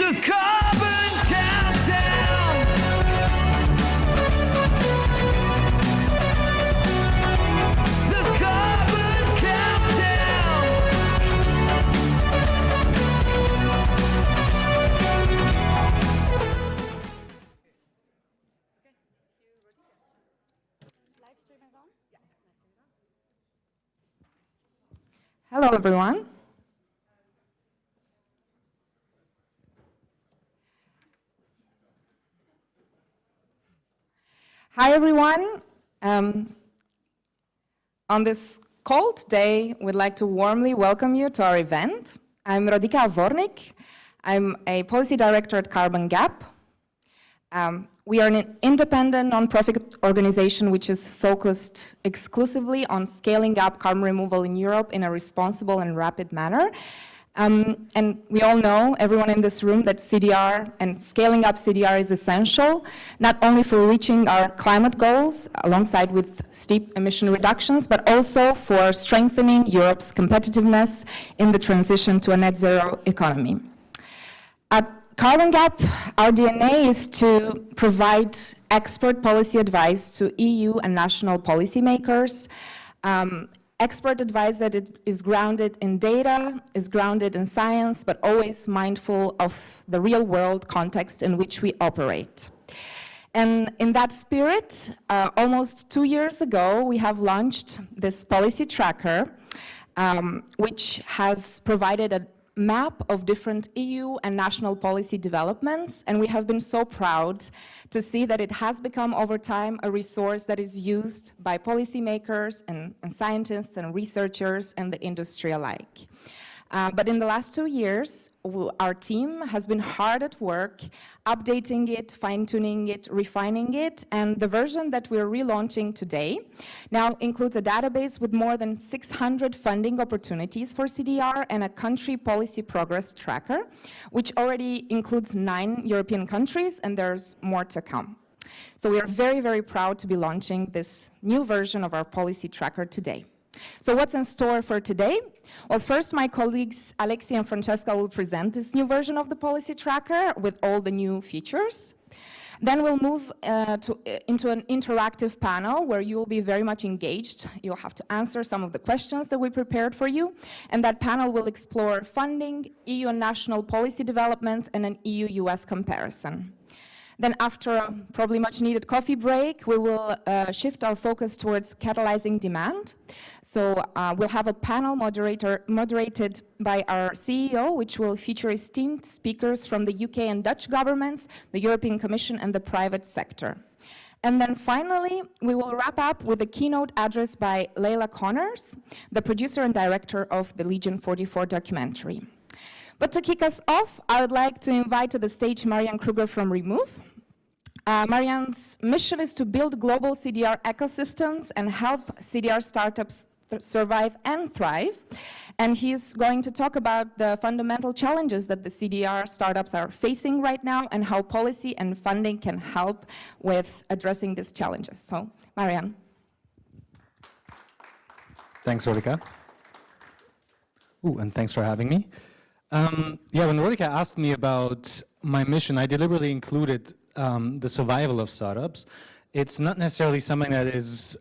The carbon countdown. The carbon countdown. Hello, everyone. Hi, everyone. On this cold day, we'd like to warmly welcome you to our event. I'm Rodika Avornik. I'm a policy director at Carbon Gap. We are an independent nonprofit organization which is focused exclusively on scaling up carbon removal in Europe in a responsible and rapid manner. And we all know, everyone in this room, that CDR and scaling up CDR is essential, not only for reaching our climate goals alongside with steep emission reductions, but also for strengthening Europe's competitiveness in the transition to a net zero economy. At Carbon Gap, our DNA is to provide expert policy advice to EU and national policymakers. Expert advice that it is grounded in data, is grounded in science, but always mindful of the real world context in which we operate. And in that spirit, almost 2 years ago, we have launched this policy tracker, which has provided a map of different EU and national policy developments, and we have been so proud to see that it has become over time a resource that is used by policymakers and scientists and researchers and the industry alike. But in the last 2 years, our team has been hard at work updating it, fine-tuning it, refining it, and the version that we're relaunching today now includes a database with more than 600 funding opportunities for CDR and a country policy progress tracker, which already includes 9 European countries, and there's more to come. So we are very, very proud to be launching this new version of our policy tracker today. So what's in store for today? Well, first, my colleagues Alexi and Francesca will present this new version of the policy tracker with all the new features. Then we'll move into an interactive panel where you'll be very much engaged. You'll have to answer some of the questions that we prepared for you. And that panel will explore funding, EU and national policy developments, and an EU-US comparison. Then after a probably much needed coffee break, we will shift our focus towards catalyzing demand. So we'll have a panel moderated by our CEO, which will feature esteemed speakers from the UK and Dutch governments, the European Commission, and the private sector. And then finally, we will wrap up with a keynote address by Leila Connors, the producer and director of the Legion 44 documentary. But to kick us off, I would like to invite to the stage Marianne Kruger from Remove. Marianne's mission is to build global CDR ecosystems and help CDR startups survive and thrive. And he's going to talk about the fundamental challenges that the CDR startups are facing right now and how policy and funding can help with addressing these challenges. So, Marianne. Thanks, Rodika. And thanks for having me. When Rodika asked me about my mission, I deliberately included the survival of startups. It's not necessarily something that is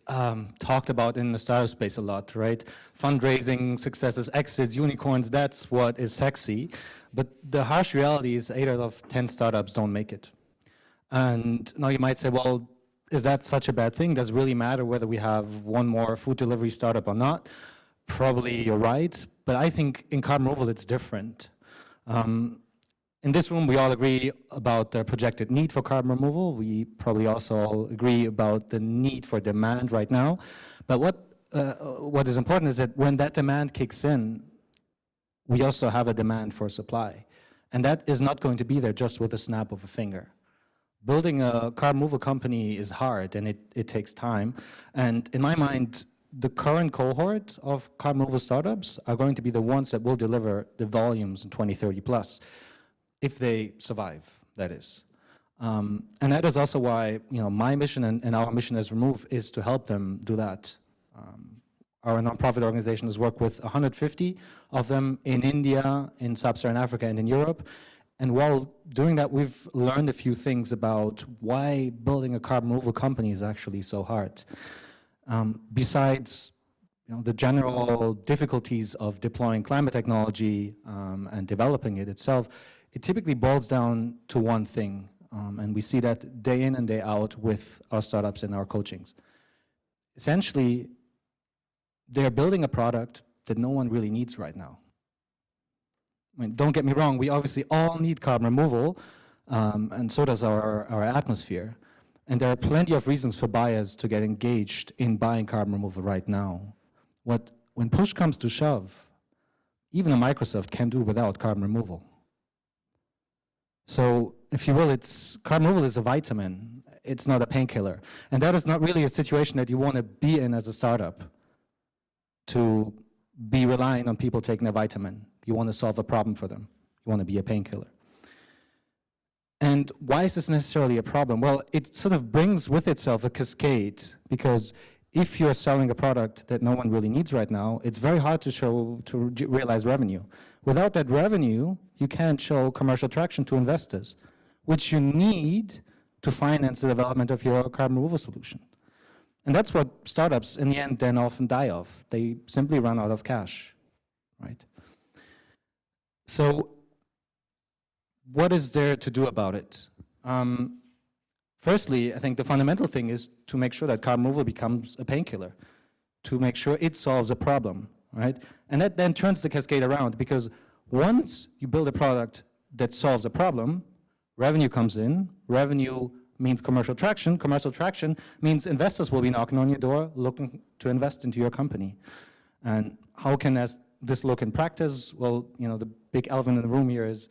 talked about in the startup space a lot, right? Fundraising, successes, exits, unicorns, that's what is sexy. But the harsh reality is 8 out of 10 startups don't make it. And now you might say, well, is that such a bad thing? Does it really matter whether we have one more food delivery startup or not? Probably you're right. But I think in carbon removal, it's different. In this room, we all agree about the projected need for carbon removal. We probably also all agree about the need for demand right now. But what is important is that when that demand kicks in, we also have a demand for supply. And that is not going to be there just with a snap of a finger. Building a carbon removal company is hard, and it takes time. And in my mind, the current cohort of carbon removal startups are going to be the ones that will deliver the volumes in 2030 plus, if they survive, that is. And that is also why my mission and our mission as Remove is to help them do that. Our nonprofit organization has worked with 150 of them in India, in Sub-Saharan Africa, and in Europe. And while doing that, we've learned a few things about why building a carbon removal company is actually so hard. Besides the general difficulties of deploying climate technology and developing it itself, it typically boils down to one thing. And we see that day in and day out with our startups and our coachings. Essentially, they're building a product that no one really needs right now. I mean, don't get me wrong, we obviously all need carbon removal, and so does our atmosphere. And there are plenty of reasons for buyers to get engaged in buying carbon removal right now. When push comes to shove, even a Microsoft can do without carbon removal. So, if you will, carbon removal is a vitamin, it's not a painkiller. And that is not really a situation that you want to be in as a startup, to be relying on people taking a vitamin. You want to solve a problem for them. You want to be a painkiller. And why is this necessarily a problem? Well, it sort of brings with itself a cascade, because if you're selling a product that no one really needs right now, it's very hard to realize revenue. Without that revenue, you can't show commercial traction to investors, which you need to finance the development of your carbon removal solution. And that's what startups, in the end, then often die of. They simply run out of cash, right? So what is there to do about it? Firstly, I think the fundamental thing is to make sure that carbon removal becomes a painkiller, to make sure it solves a problem, right? And that then turns the cascade around, because once you build a product that solves a problem, revenue comes in, revenue means commercial traction means investors will be knocking on your door looking to invest into your company. And how can this look in practice? Well, the big elephant in the room here is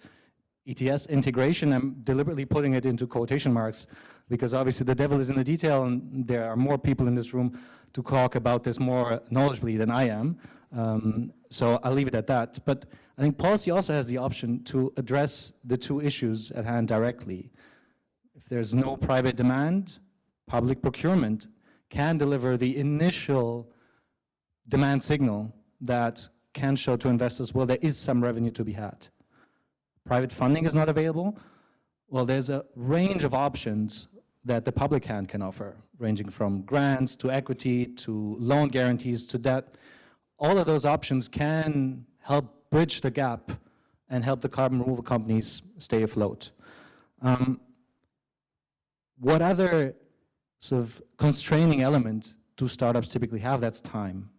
ETS integration. I'm deliberately putting it into quotation marks because obviously the devil is in the detail, and there are more people in this room to talk about this more knowledgeably than I am. So I'll leave it at that. But I think policy also has the option to address the two issues at hand directly. If there's no private demand, public procurement can deliver the initial demand signal that can show to investors, well, there is some revenue to be had. Private funding is not available. Well, there's a range of options that the public hand can offer, ranging from grants to equity to loan guarantees to debt. All of those options can help bridge the gap and help the carbon removal companies stay afloat. What other sort of constraining element do startups typically have? That's time,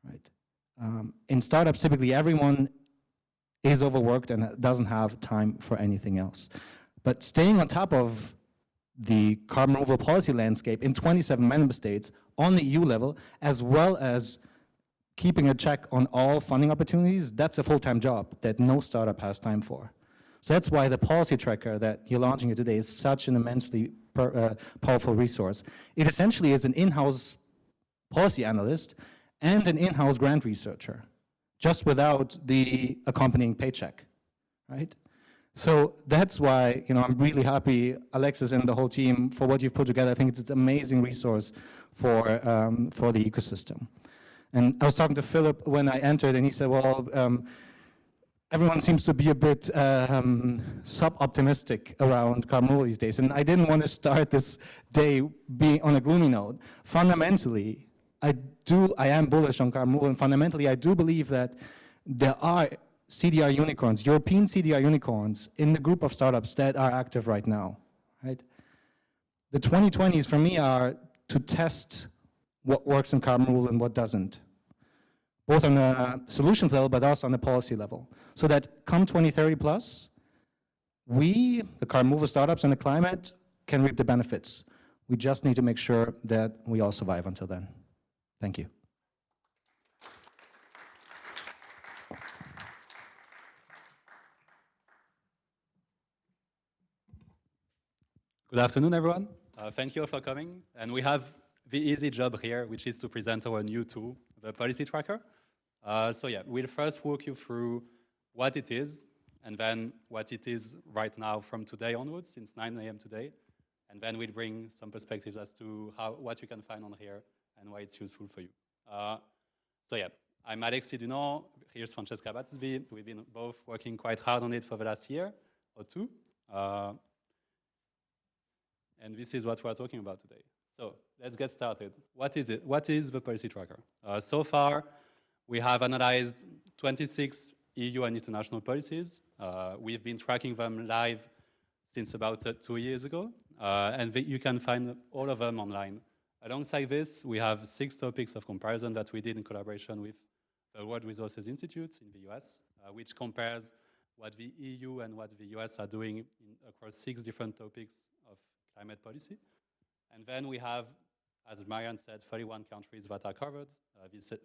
right? In startups, typically everyone is overworked and doesn't have time for anything else. But staying on top of the carbon removal policy landscape in 27 member states on the EU level, as well as keeping a check on all funding opportunities, that's a full-time job that no startup has time for. So that's why the policy tracker that you're launching here today is such an immensely powerful resource. It essentially is an in-house policy analyst and an in-house grant researcher, just without the accompanying paycheck, right? So that's why I'm really happy, Alexis and the whole team, for what you've put together. I think it's an amazing resource for the ecosystem. And I was talking to Philip when I entered, and he said, well, everyone seems to be a bit sub-optimistic around carbon removal these days. And I didn't want to start this day being on a gloomy note. Fundamentally, I am bullish on carbon removal, and fundamentally, I do believe that there are CDR unicorns, European CDR unicorns, in the group of startups that are active right now, right? The 2020s, for me, are to test what works in carbon removal and what doesn't, both on a solutions level, but also on the policy level, so that come 2030 plus, we, the carbon removal startups and the climate, can reap the benefits. We just need to make sure that we all survive until then. Thank you. Good afternoon, everyone. Thank you all for coming. And we have the easy job here, which is to present our new tool, the Policy Tracker. So yeah, we'll first walk you through what it is, and then what it is right now from today onwards, since 9 a.m. today. And then we'll bring some perspectives as to what you can find on here and why it's useful for you. So yeah, I'm Alexis Dunant. Here's Francesca Batsby. We've been both working quite hard on it for the last year. or two. And this is what we're talking about today. So let's get started. What is it? What is the policy tracker? So far, we have analyzed 26 EU and international policies. We've been tracking them live since about 2 years ago, and you can find all of them online. Alongside this, we have 6 topics of comparison that we did in collaboration with the World Resources Institute in the US, which compares what the EU and what the US are doing across 6 different topics of climate policy. And then we have, as Marianne said, 31 countries that are covered.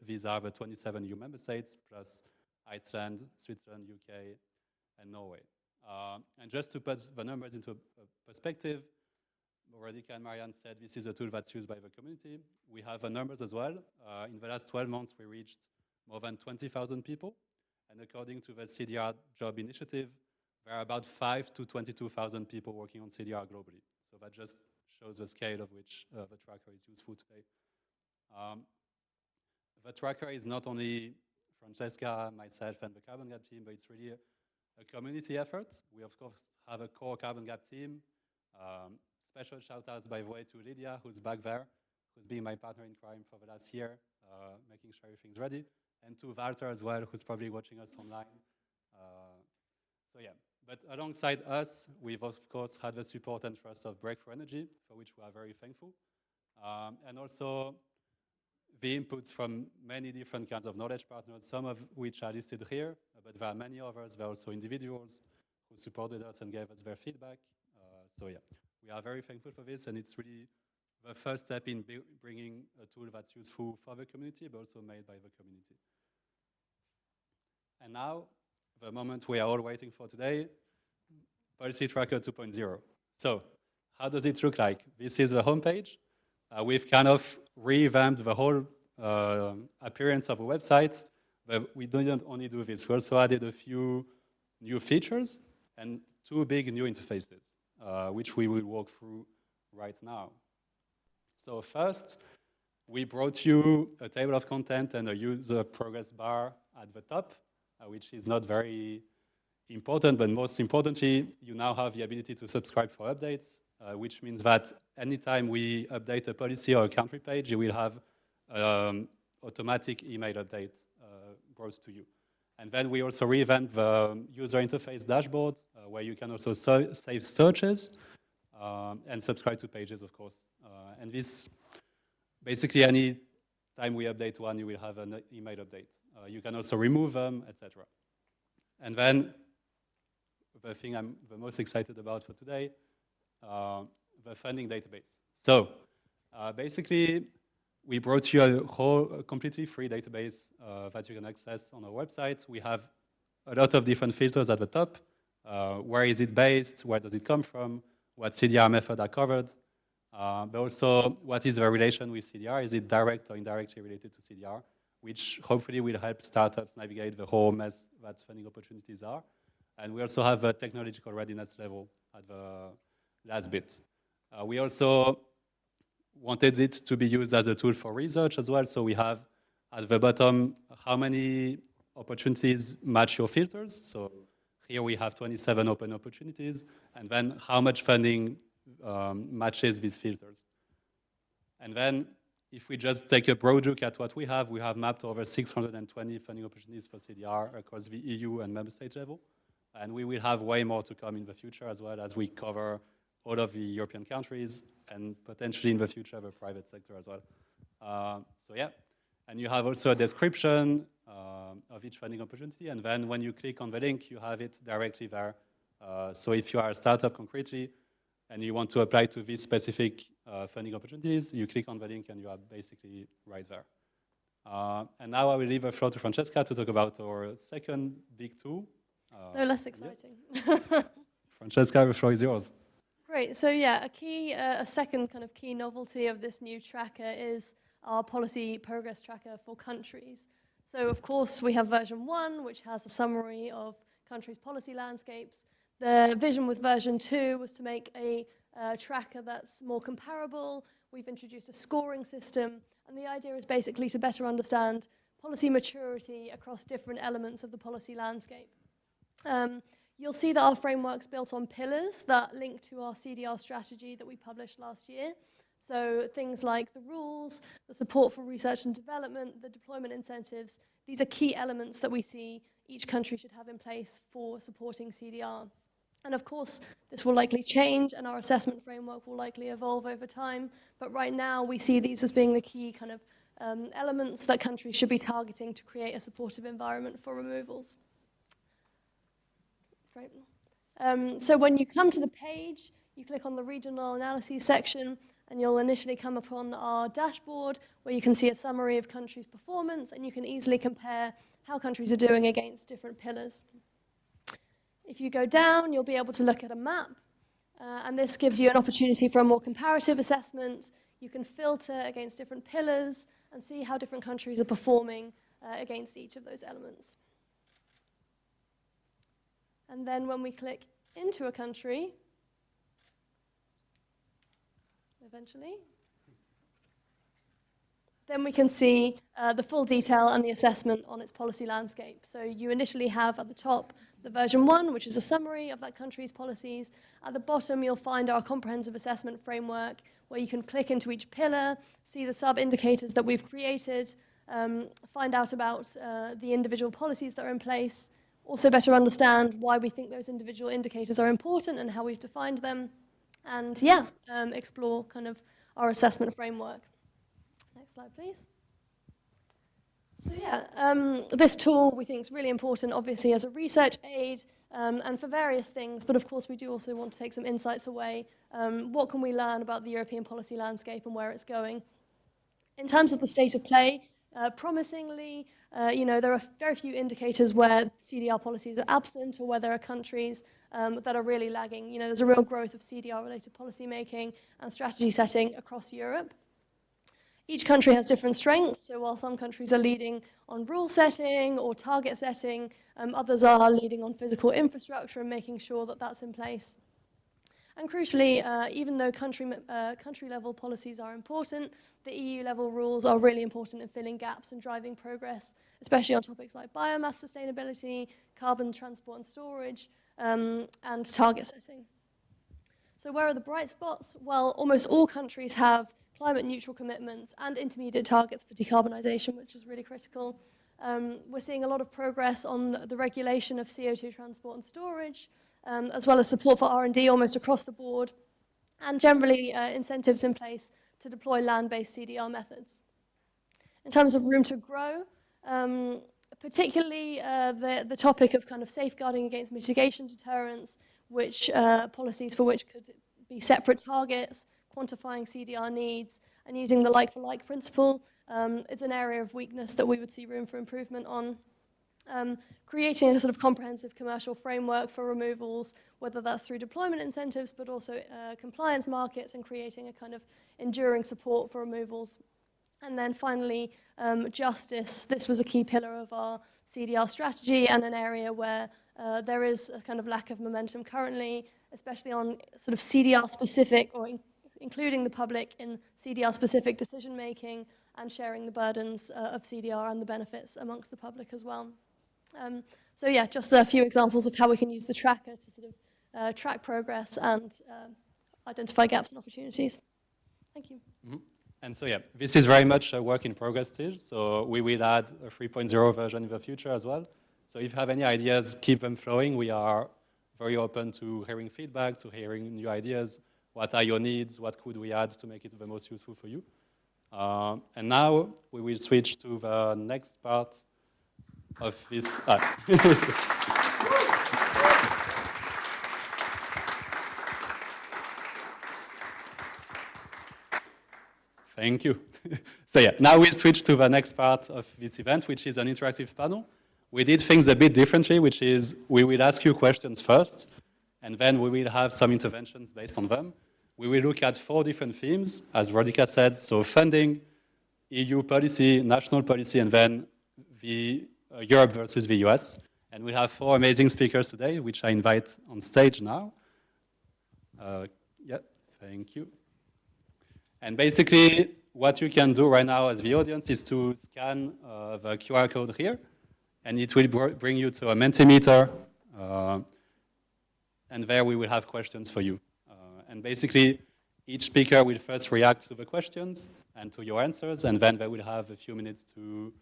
These are the 27 EU member states, plus Iceland, Switzerland, UK, and Norway. And just to put the numbers into perspective, Radhika and Marianne said this is a tool that's used by the community. We have the numbers as well. In the last 12 months, we reached more than 20,000 people. And according to the CDR Job Initiative, there are about 5 to 22,000 people working on CDR globally. So that just shows the scale of which the tracker is useful today. The tracker is not only Francesca, myself, and the Carbon Gap team, but it's really a community effort. We, of course, have a core Carbon Gap team. Special shout-outs, by the way, to Lydia, who's back there, who's been my partner in crime for the last year, making sure everything's ready, and to Walter as well, who's probably watching us online. So yeah, but alongside us, we've, of course, had the support and trust of Breakthrough Energy, for which we are very thankful, and also the inputs from many different kinds of knowledge partners, some of which are listed here, but there are many others. There are also individuals who supported us and gave us their feedback. So yeah, we are very thankful for this, and it's really the first step in bringing a tool that's useful for the community, but also made by the community. And now, the moment we are all waiting for today, Policy Tracker 2.0. So how does it look like? This is the homepage. We've kind of revamped the whole appearance of a website, but we didn't only do this. We also added a few new features and 2 big new interfaces, which we will walk through right now. So first, we brought you a table of content and a user progress bar at the top, which is not very important, but most importantly, you now have the ability to subscribe for updates, which means that anytime we update a policy or a country page, you will have automatic email update brought to you. And then we also revamped the user interface dashboard, where you can also save searches and subscribe to pages, of course. And this, basically, any time we update one, you will have an email update. You can also remove them, etc. And then the thing I'm the most excited about for today, the funding database. So basically, we brought you a whole completely free database that you can access on our website. We have a lot of different filters at the top. Where is it based? Where does it come from? What CDR method are covered? But also, what is the relation with CDR? Is it direct or indirectly related to CDR? Which hopefully will help startups navigate the whole mess that funding opportunities are. And we also have a technological readiness level at the last bit. We also wanted it to be used as a tool for research as well. So we have at the bottom how many opportunities match your filters. So here we have 27 open opportunities, and then how much funding matches these filters. And then if we just take a broad look at what we have mapped over 620 funding opportunities for CDR across the EU and member state level. And we will have way more to come in the future as well, as we cover all of the European countries and potentially in the future the private sector as well. So yeah, and you have also a description of each funding opportunity, and then when you click on the link, you have it directly there. So if you are a startup concretely and you want to apply to these specific funding opportunities, you click on the link and you are basically right there. And now I will leave the floor to Francesca to talk about our second big tool. No less exciting. Yeah. Francesca, the floor is yours. Great. So yeah, a second kind of key novelty of this new tracker is our policy progress tracker for countries. So of course we have version 1, which has a summary of countries' policy landscapes. The vision with version 2 was to make a tracker that's more comparable. We've introduced a scoring system, and the idea is basically to better understand policy maturity across different elements of the policy landscape. You'll see that our framework's built on pillars that link to our CDR strategy that we published last year. So things like the rules, the support for research and development, the deployment incentives, these are key elements that we see each country should have in place for supporting CDR. And of course, this will likely change and our assessment framework will likely evolve over time. But right now, we see these as being the key kind of elements that countries should be targeting to create a supportive environment for removals. Great. So when you come to the page, you click on the regional analyses section, and you'll initially come upon our dashboard where you can see a summary of countries' performance, and you can easily compare how countries are doing against different pillars. If you go down, you'll be able to look at a map, and this gives you an opportunity for a more comparative assessment. You can filter against different pillars and see how different countries are performing against each of those elements. And then when we click into a country, eventually, then we can see the full detail and the assessment on its policy landscape. So you initially have at the top the version 1, which is a summary of that country's policies. At the bottom, you'll find our comprehensive assessment framework, where you can click into each pillar, see the sub-indicators that we've created, find out about the individual policies that are in place, also better understand why we think those individual indicators are important and how we've defined them, and yeah, explore kind of our assessment framework. Next slide, please. So yeah, this tool we think is really important, obviously, as a research aid and for various things, but of course we do also want to take some insights away. What can we learn about the European policy landscape and where it's going? In terms of the state of play, promisingly, there are very few indicators where CDR policies are absent or where there are countries that are really lagging. There's a real growth of CDR-related policy making and strategy setting across Europe. Each country has different strengths, so while some countries are leading on rule setting or target setting, others are leading on physical infrastructure and making sure that that's in place. And crucially, even though country-level policies are important, the EU-level rules are really important in filling gaps and driving progress, especially on topics like biomass sustainability, carbon transport and storage, and target setting. So where are the bright spots? Well, almost all countries have climate-neutral commitments and intermediate targets for decarbonisation, which is really critical. We're seeing a lot of progress on the regulation of CO2 transport and storage, as well as support for R&D almost across the board, and generally incentives in place to deploy land-based CDR methods. In terms of room to grow, particularly the topic of kind of safeguarding against mitigation deterrents, which policies for which could be separate targets, quantifying CDR needs, and using the like-for-like principle is an area of weakness that we would see room for improvement on. Creating a sort of comprehensive commercial framework for removals, whether that's through deployment incentives, but also compliance markets, and creating a kind of enduring support for removals. And then finally, justice. This was a key pillar of our CDR strategy and an area where there is a kind of lack of momentum currently, especially on sort of CDR-specific or including the public in CDR-specific decision-making and sharing the burdens of CDR and the benefits amongst the public as well. So yeah, just a few examples of how we can use the tracker to sort of track progress and identify gaps and opportunities. Thank you. Mm-hmm. And so yeah, this is very much a work in progress still, so we will add a 3.0 version in the future as well. So if you have any ideas, keep them flowing. We are very open to hearing feedback, to hearing new ideas. What are your needs? What could we add to make it the most useful for you? And now we will switch to the next part of this. Thank you. So yeah, now we'll switch to the next part of this event, which is an interactive panel. We did things a bit differently, which is we will ask you questions first, and then we will have some interventions based on them. We will look at 4 different themes, as Radhika said, so funding, EU policy, national policy, and then the Europe versus the US. And we have 4 amazing speakers today, which I invite on stage now. Yeah, thank you. And basically, what you can do right now as the audience is to scan the QR code here, and it will bring you to a Mentimeter. and there we will have questions for you. And basically, each speaker will first react to the questions and to your answers, and then they will have a few minutes to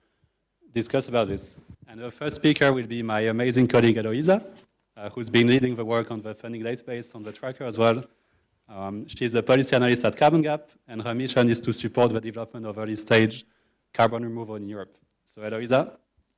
discuss about this. And the first speaker will be my amazing colleague Eloisa, who's been leading the work on the funding database on the tracker as well. She's a policy analyst at Carbon Gap, and her mission is to support the development of early stage carbon removal in Europe. So Eloisa,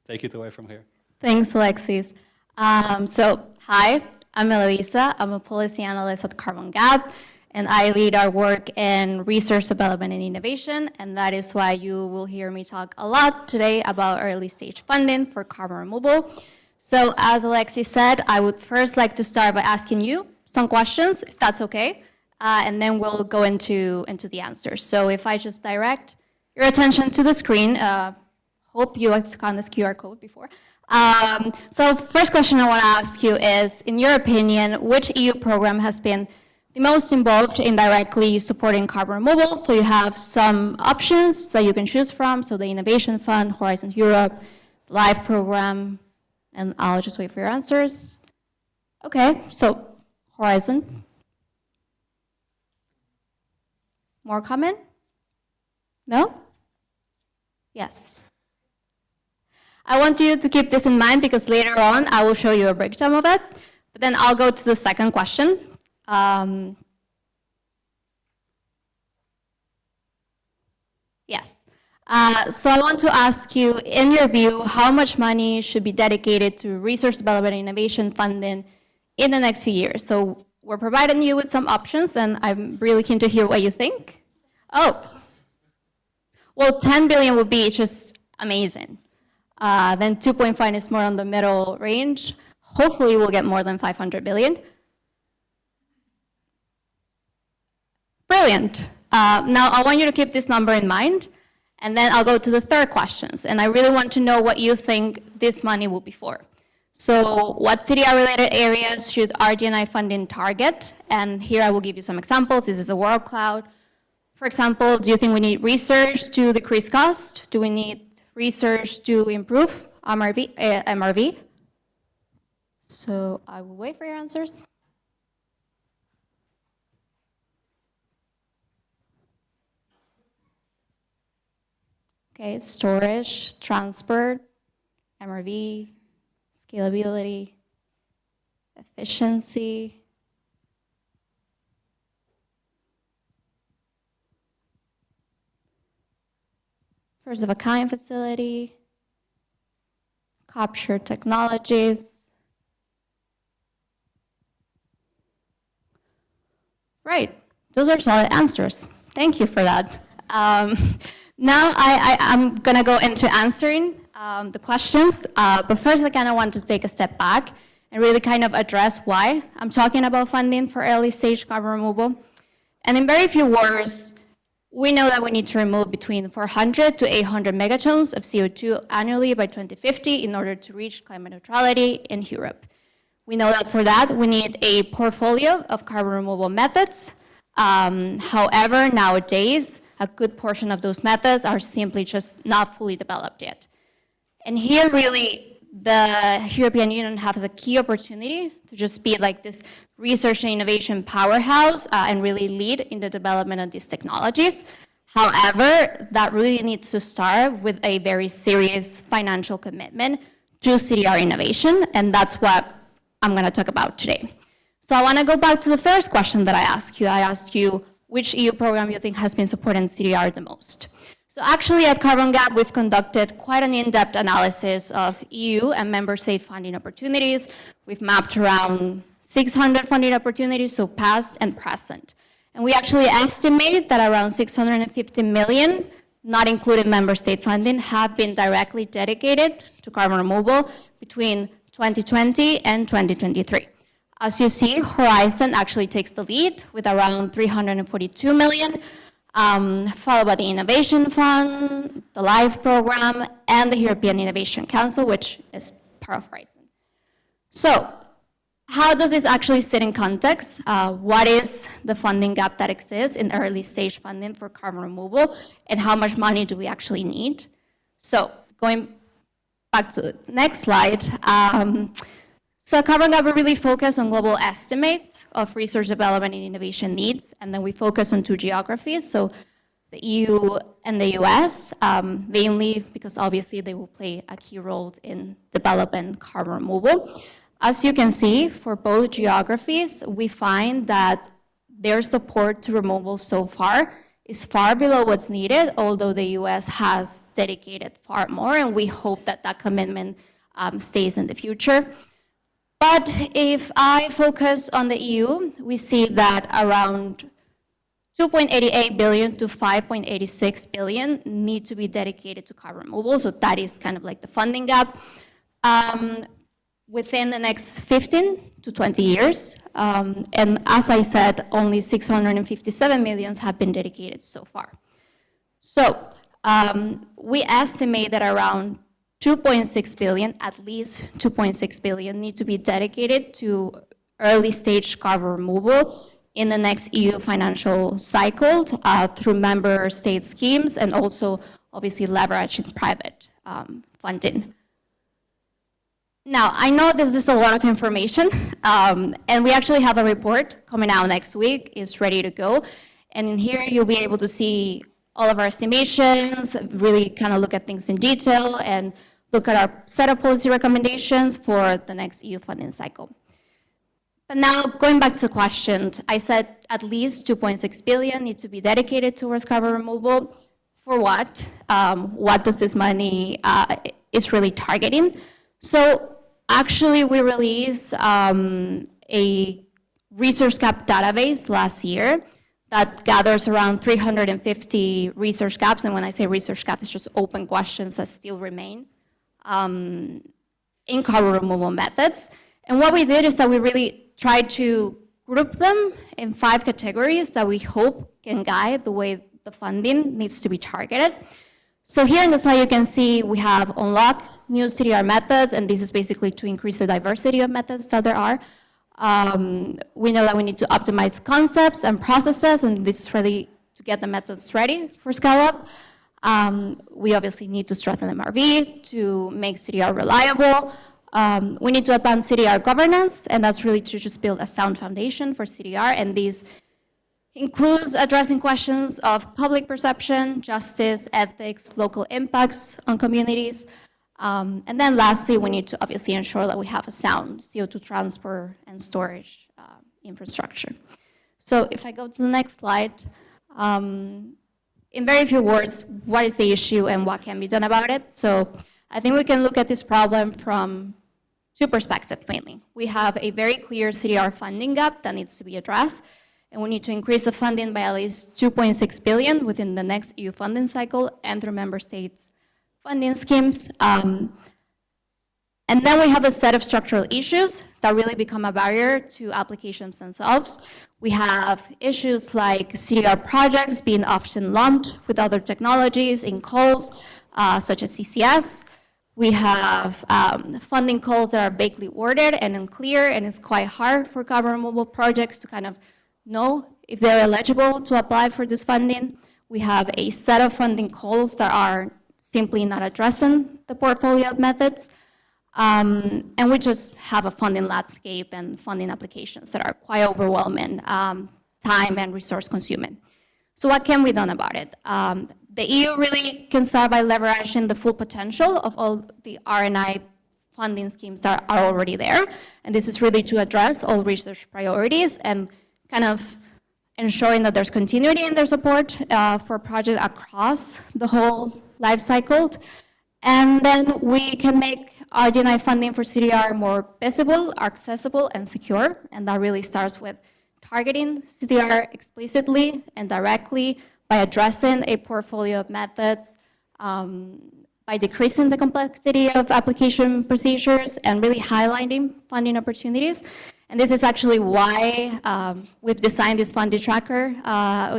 take it away from here. Thanks, Alexis. Hi, I'm Eloisa. I'm a policy analyst at Carbon Gap, and I lead our work in research development and innovation, and that is why you will hear me talk a lot today about early stage funding for carbon removal. So as Alexis said, I would first like to start by asking you some questions, if that's okay, and then we'll go into the answers. So if I just direct your attention to the screen, hope you scanned this QR code before. So first question I want to ask you is, in your opinion, which EU program has been the most involved in directly supporting carbon removal? So you have some options that you can choose from. So the Innovation Fund, Horizon Europe, the LIFE program, and I'll just wait for your answers. Okay, so Horizon. More comment? No? Yes. I want you to keep this in mind because later on I will show you a breakdown of it. But then I'll go to the second question. Yes. So I want to ask you, in your view, how much money should be dedicated to research development and innovation funding in the next few years? So we're providing you with some options, and I'm really keen to hear what you think. Oh, well, 10 billion would be just amazing. Then 2.5 is more on the middle range. Hopefully we'll get more than 500 billion. Brilliant. Now I want you to keep this number in mind, and then I'll go to the third questions. And I really want to know what you think this money will be for. So what CDR-related areas should RD&I funding target? And here I will give you some examples. This is a world cloud. For example, do you think we need research to decrease cost? Do we need research to improve MRV? So I will wait for your answers. Okay, storage, transport, MRV, scalability, efficiency. First of a kind facility, capture technologies. Right, those are solid answers. Thank you for that. Now I'm gonna go into answering the questions, but first I kind of want to take a step back and really kind of address why I'm talking about funding for early stage carbon removal. And in very few words, we know that we need to remove between 400 to 800 megatons of CO2 annually by 2050 in order to reach climate neutrality in Europe. We know that for that, we need a portfolio of carbon removal methods. However, nowadays, a good portion of those methods are simply just not fully developed yet. And here, really, the European Union has a key opportunity to just be like this research and innovation powerhouse and really lead in the development of these technologies. However, that really needs to start with a very serious financial commitment to CDR innovation, and that's what I'm going to talk about today. So I want to go back to the first question that I asked you. I asked you which EU program you think has been supporting CDR the most. So actually at Carbon Gap, we've conducted quite an in-depth analysis of EU and member state funding opportunities. We've mapped around 600 funding opportunities, so past and present. And we actually estimate that around 650 million, not including member state funding, have been directly dedicated to carbon removal between 2020 and 2023. As you see, Horizon actually takes the lead with around 342 million, followed by the Innovation Fund, the LIFE program, and the European Innovation Council, which is part of Horizon. So how does this actually sit in context? What is the funding gap that exists in early stage funding for carbon removal, and how much money do we actually need? So going back to the next slide, So Carbon Gap, we really focus on global estimates of research development and innovation needs, and then we focus on two geographies, so the EU and the US, mainly because obviously they will play a key role in developing carbon removal. As you can see, for both geographies, we find that their support to removal so far is far below what's needed, although the US has dedicated far more, and we hope that that commitment stays in the future. But if I focus on the EU, we see that around 2.88 billion to 5.86 billion need to be dedicated to carbon removal, so that is kind of like the funding gap. Within the next 15 to 20 years. And as I said, only 657 million have been dedicated so far. So we estimate that around 2.6 billion, at least 2.6 billion, need to be dedicated to early stage carbon removal in the next EU financial cycle through member state schemes and also obviously leveraging private funding. Now, I know this is a lot of information, and we actually have a report coming out next week. It's ready to go. And in here, you'll be able to see all of our estimations, really kind of look at things in detail, and look at our set of policy recommendations for the next EU funding cycle. But now, going back to the question, I said at least 2.6 billion need to be dedicated towards carbon removal. For what? What does this money is really targeting? So actually, we released a research gap database last year that gathers around 350 research gaps. And when I say research gaps, it's just open questions that still remain in carbon removal methods. And what we did is that we really tried to group them in 5 categories that we hope can guide the way the funding needs to be targeted. So here in the slide, you can see we have unlock new CDR methods, and this is basically to increase the diversity of methods that there are. We know that we need to optimize concepts and processes, and this is really to get the methods ready for scale-up. We obviously need to strengthen MRV to make CDR reliable. We need to advance CDR governance, and that's really to just build a sound foundation for CDR, and these includes addressing questions of public perception, justice, ethics, local impacts on communities. And then lastly, we need to obviously ensure that we have a sound CO2 transport and storage infrastructure. So if I go to the next slide, in very few words, what is the issue and what can be done about it? So I think we can look at this problem from 2 perspectives mainly. We have a very clear CDR funding gap that needs to be addressed, and we need to increase the funding by at least 2.6 billion within the next EU funding cycle and through member states' funding schemes. And then we have a set of structural issues that really become a barrier to applications themselves. We have issues like CDR projects being often lumped with other technologies in calls, such as CCS. We have funding calls that are vaguely worded and unclear, and it's quite hard for carbon removal projects to kind of know if they're eligible to apply for this funding. We have a set of funding calls that are simply not addressing the portfolio of methods. And we just have a funding landscape and funding applications that are quite overwhelming, time and resource consuming. So what can be done about it? The EU really can start by leveraging the full potential of all the R&I funding schemes that are already there. And this is really to address all research priorities and kind of ensuring that there's continuity in their support for projects across the whole life cycle. And then we can make RD&I funding for CDR more visible, accessible, and secure. And that really starts with targeting CDR explicitly and directly by addressing a portfolio of methods, by decreasing the complexity of application procedures and really highlighting funding opportunities. And this is actually why we've designed this funding tracker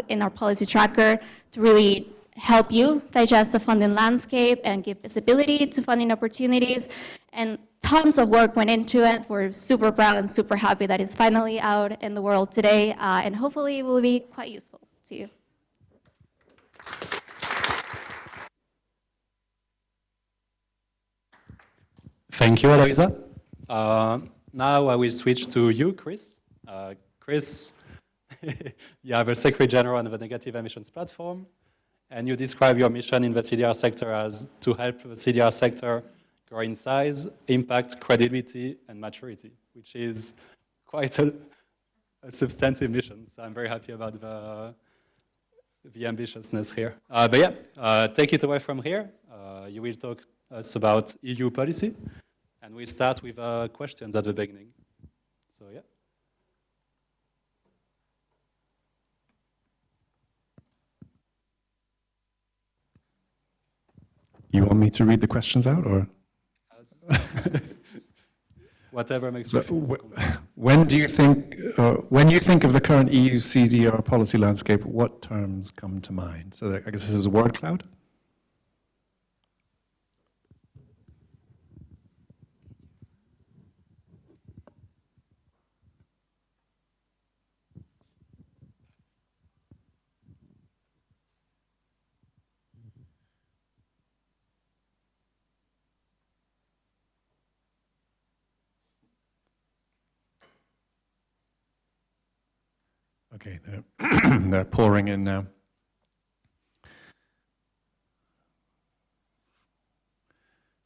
in our policy tracker to really help you digest the funding landscape and give visibility to funding opportunities. And tons of work went into it. We're super proud and super happy that it's finally out in the world today, and hopefully it will be quite useful to you. Thank you, Eloisa. now I will switch to you, Chris. Chris, you have a Secretary General of the Negative Emissions Platform, and you describe your mission in the CDR sector as to help the CDR sector grow in size, impact, credibility, and maturity, which is quite a substantive mission. So I'm very happy about the ambitiousness here. But yeah, take it away from here. You will talk to us about EU policy, and we'll start with questions at the beginning. So yeah. You want me to read the questions out, or? Whatever makes you feel When do you think, when you think of the current EU CDR policy landscape, what terms come to mind? So I guess this is a word cloud? Okay, they're pouring in now.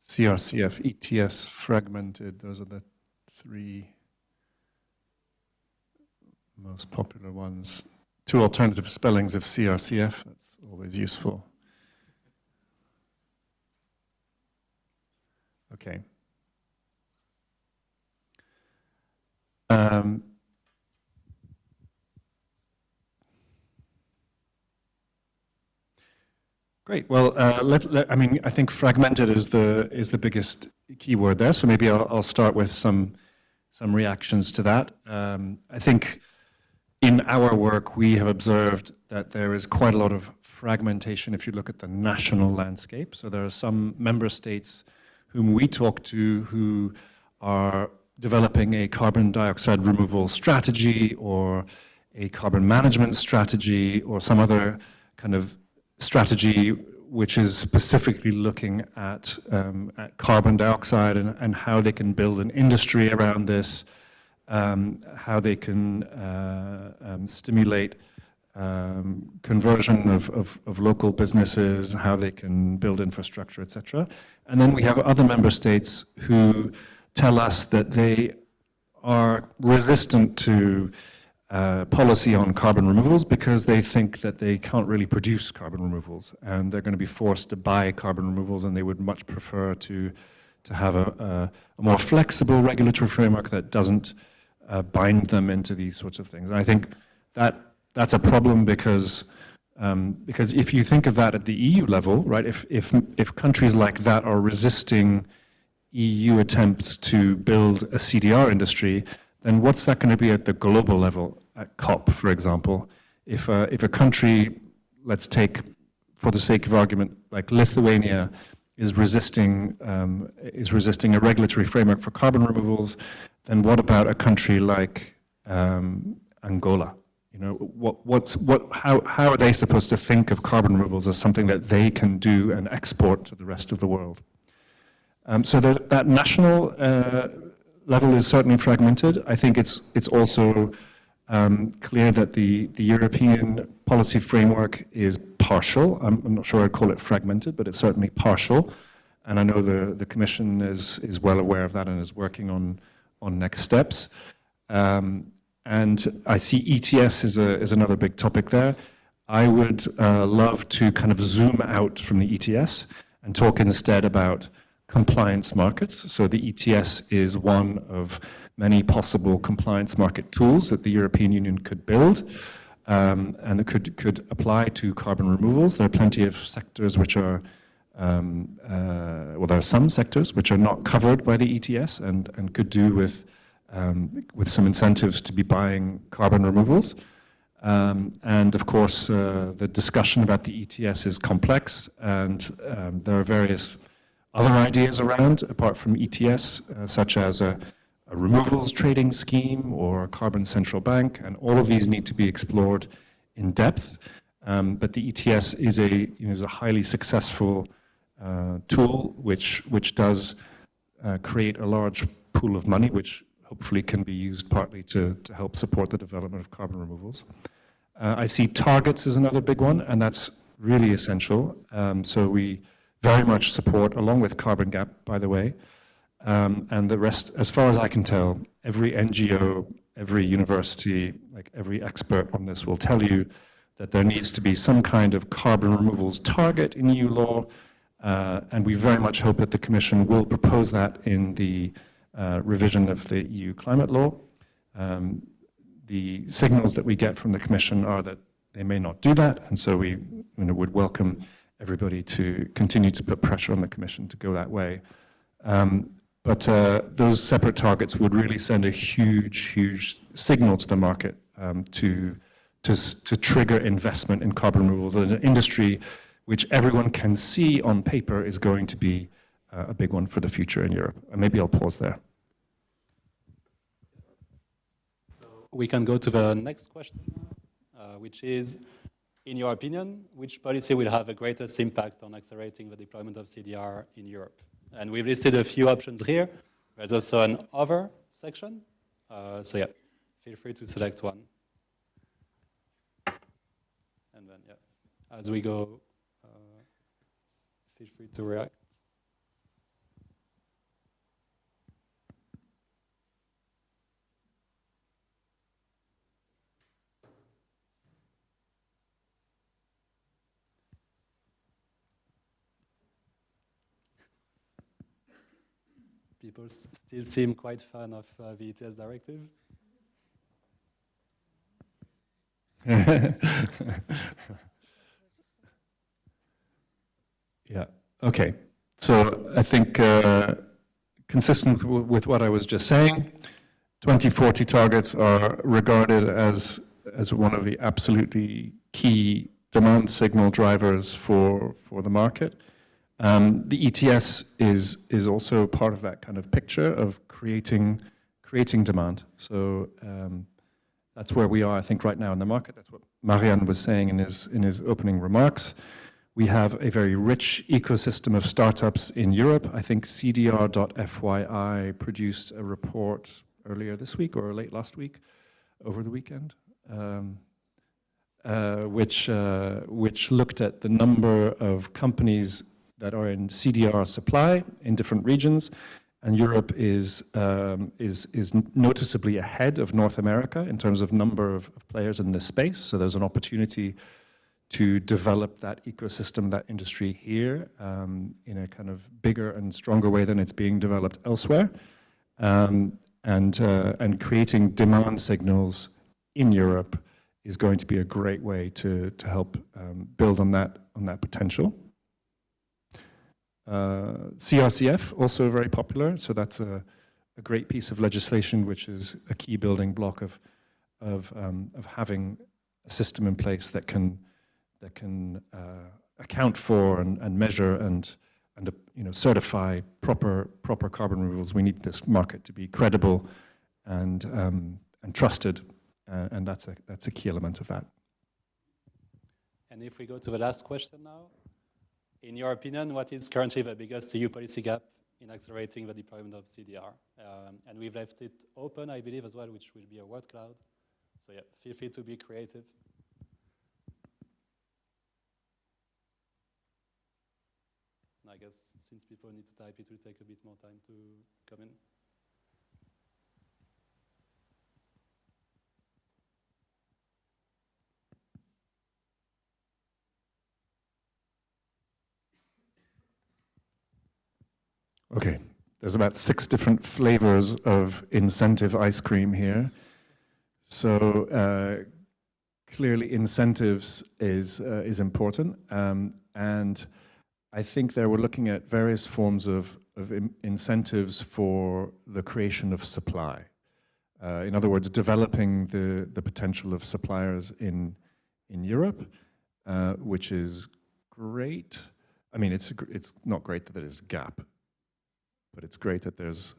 CRCF, ETS, fragmented, those are the three most popular ones. Two alternative spellings of CRCF, that's always useful. Okay. Great. Well, I mean, I think fragmented is the biggest keyword there. So maybe I'll start with some reactions to that. I think in our work we have observed that there is quite a lot of fragmentation if you look at the national landscape. So there are some member states whom we talk to who are developing a carbon dioxide removal strategy or a carbon management strategy or some other kind of strategy which is specifically looking at carbon dioxide and how they can build an industry around this, how they can stimulate conversion of local businesses, how they can build infrastructure, etc. And then we have other member states who tell us that they are resistant to policy on carbon removals because they think that they can't really produce carbon removals and they're going to be forced to buy carbon removals, and they would much prefer to have a more flexible regulatory framework that doesn't bind them into these sorts of things. And I think that's a problem because if you think of that at the EU level, right, if countries like that are resisting EU attempts to build a CDR industry, then what's that going to be at the global level, at COP, for example? If a country, let's take, for the sake of argument, like Lithuania, is resisting a regulatory framework for carbon removals, then what about a country like Angola? You know, how are they supposed to think of carbon removals as something that they can do and export to the rest of the world? So that national level is certainly fragmented. I think it's also clear that the European policy framework is partial. I'm not sure I'd call it fragmented, but it's certainly partial. And I know the Commission is well aware of that and is working on next steps. And I see ETS is another big topic there. I would love to kind of zoom out from the ETS and talk instead about compliance markets. So the ETS is one of many possible compliance market tools that the European Union could build and it could apply to carbon removals. There are plenty of sectors which are, well, there are some sectors which are not covered by the ETS and could do with some incentives to be buying carbon removals. And of course, the discussion about the ETS is complex, and there are various other ideas around, apart from ETS, such as a removals trading scheme or a carbon central bank, and all of these need to be explored in depth. But the ETS is a highly successful tool which does create a large pool of money, which hopefully can be used partly to help support the development of carbon removals. I see targets as another big one, and that's really essential. So we very much support, along with Carbon Gap, by the way, and the rest, as far as I can tell, every NGO, every university, like every expert on this will tell you that there needs to be some kind of carbon removals target in EU law, and we very much hope that the Commission will propose that in the revision of the EU climate law. The signals that we get from the Commission are that they may not do that, and so we would welcome everybody to continue to put pressure on the Commission to go that way. But those separate targets would really send a huge signal to the market to trigger investment in carbon removals as an industry which everyone can see on paper is going to be a big one for the future in Europe. And maybe I'll pause there. We can go to the next question, which is, in your opinion, which policy will have the greatest impact on accelerating the deployment of CDR in Europe? And we've listed a few options here. There's also an other section. So yeah, feel free to select one. And then, yeah, as we go, feel free to react. People still seem quite fan of the ETS directive. Yeah, okay. So I think consistent with what I was just saying, 2040 targets are regarded as one of the absolutely key demand signal drivers for the market. The ETS is also part of that kind of picture of creating demand. So that's where we are, I think, right now in the market. That's what Marian was saying in his opening remarks. We have a very rich ecosystem of startups in Europe. I think CDR.FYI produced a report earlier this week or late last week, over the weekend, which looked at the number of companies that are in CDR supply in different regions, and Europe is noticeably ahead of North America in terms of number of players in this space. So there's an opportunity to develop that ecosystem, that industry here, in a kind of bigger and stronger way than it's being developed elsewhere, and creating demand signals in Europe is going to be a great way to help build on that potential. CRCF, also very popular, so that's a great piece of legislation which is a key building block of having a system in place that can account for and measure and certify proper carbon removals. We need this market to be credible and trusted, and that's a key element of that. And if we go to the last question now, in your opinion, what is currently the biggest EU policy gap in accelerating the deployment of CDR? And we've left it open, I believe, as well, which will be a word cloud. So yeah, feel free to be creative. And I guess since people need to type, it will take a bit more time to come in. Okay, there's about 6 different flavors of incentive ice cream here. So clearly incentives is important, and I think there we're looking at various forms of incentives for the creation of supply. In other words, developing the potential of suppliers in Europe, which is great. I mean, it's not great that there's a gap, but it's great that there's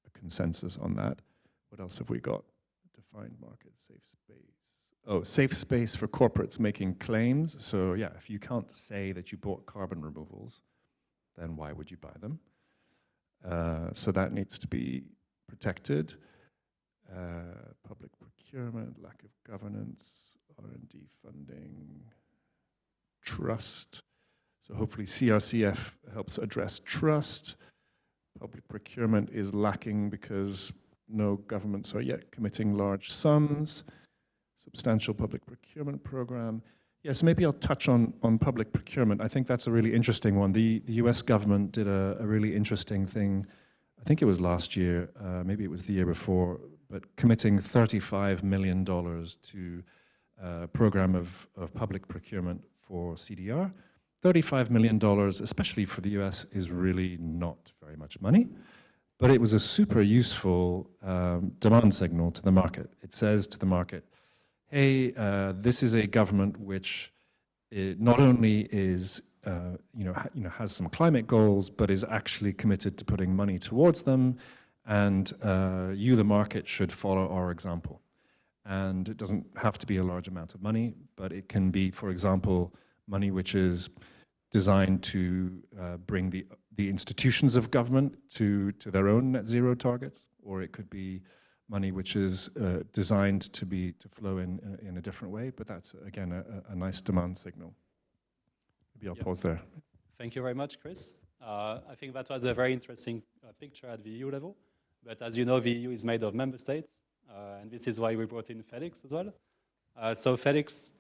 a consensus on that. What else have we got? Defined market, safe space. Oh, safe space for corporates making claims. So yeah, if you can't say that you bought carbon removals, then why would you buy them? So that needs to be protected. public procurement, lack of governance, R&D funding, trust. So hopefully CRCF helps address trust. Public procurement is lacking because no governments are yet committing large sums. Substantial public procurement program. Yes, maybe I'll touch on public procurement. I think that's a really interesting one. The US government did a really interesting thing, I think it was last year, maybe it was the year before, but committing $35 million to a program of public procurement for CDR. $35 million, especially for the US, is really not very much money, but it was a super useful demand signal to the market. It says to the market, hey, this is a government which not only is, has some climate goals, but is actually committed to putting money towards them, and you, the market, should follow our example. And it doesn't have to be a large amount of money, but it can be, for example, money which is designed to bring the institutions of government to their own net zero targets, or it could be money which is designed to flow in a different way. But that's, again, a nice demand signal. Maybe I'll pause there. Thank you very much, Chris. I think that was a very interesting picture at the EU level. But as you know, the EU is made of member states, and this is why we brought in Felix as well. So Felix,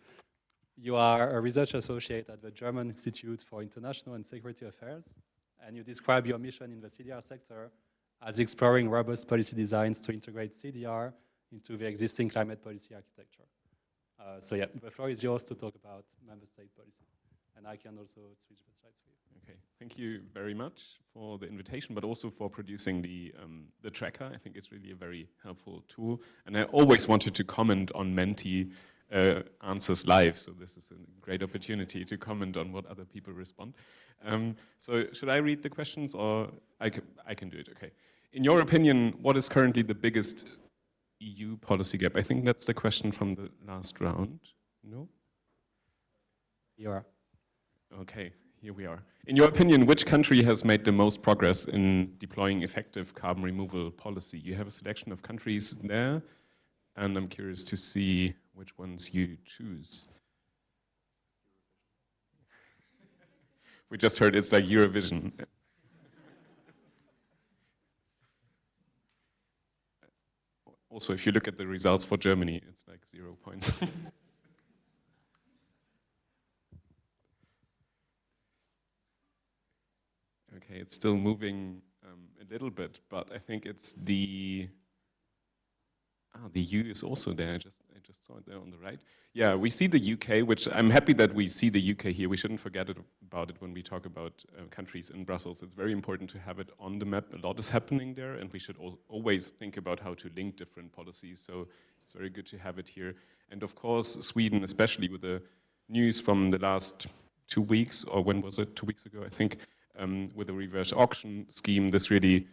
you are a research associate at the German Institute for International and Security Affairs, and you describe your mission in the CDR sector as exploring robust policy designs to integrate CDR into the existing climate policy architecture. So yeah, the floor is yours to talk about member state policy. And I can also switch the slides for you. Okay, thank you very much for the invitation, but also for producing the tracker. I think it's really a very helpful tool. And I always wanted to comment on Menti answers live, so this is a great opportunity to comment on what other people respond. So should I read the questions, or I can do it? Okay. In your opinion, what is currently the biggest EU policy gap? I think that's the question from the last round. No? You are. Okay, here we are. In your opinion, which country has made the most progress in deploying effective carbon removal policy? You have a selection of countries there, and I'm curious to see which ones you choose. We just heard it's like Eurovision. Also, if you look at the results for Germany, it's like 0 points. Okay, it's still moving a little bit, but I think it's the EU is also there. I just saw it there on the right. Yeah, we see the UK, which I'm happy that we see the UK here. We shouldn't forget about it when we talk about countries in Brussels. It's very important to have it on the map. A lot is happening there, and we should always think about how to link different policies. So it's very good to have it here. And of course, Sweden, especially with the news from the last 2 weeks, or when was it? 2 weeks ago, I think. With the reverse auction scheme, this really,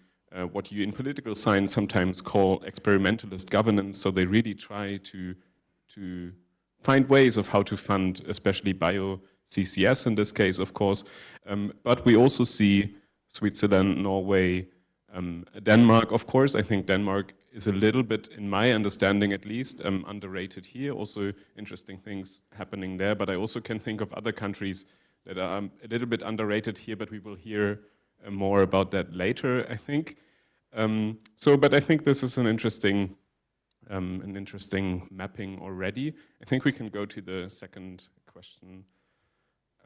what you in political science sometimes call experimentalist governance, so they really try to find ways of how to fund, especially bio-CCS in this case, of course. But we also see Switzerland, Norway, Denmark, of course. I think Denmark is a little bit, in my understanding at least, underrated here. Also interesting things happening there, but I also can think of other countries that are a little bit underrated here, but we will hear more about that later, I think. But I think this is an interesting mapping already. I think we can go to the second question.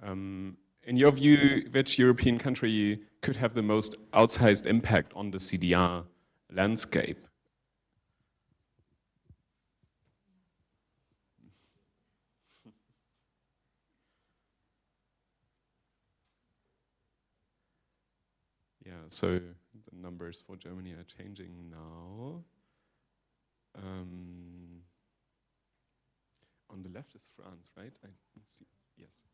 In your view, which European country could have the most outsized impact on the CDR landscape? Yeah, so the numbers for Germany are changing now. On the left is France, right? I see. Yes.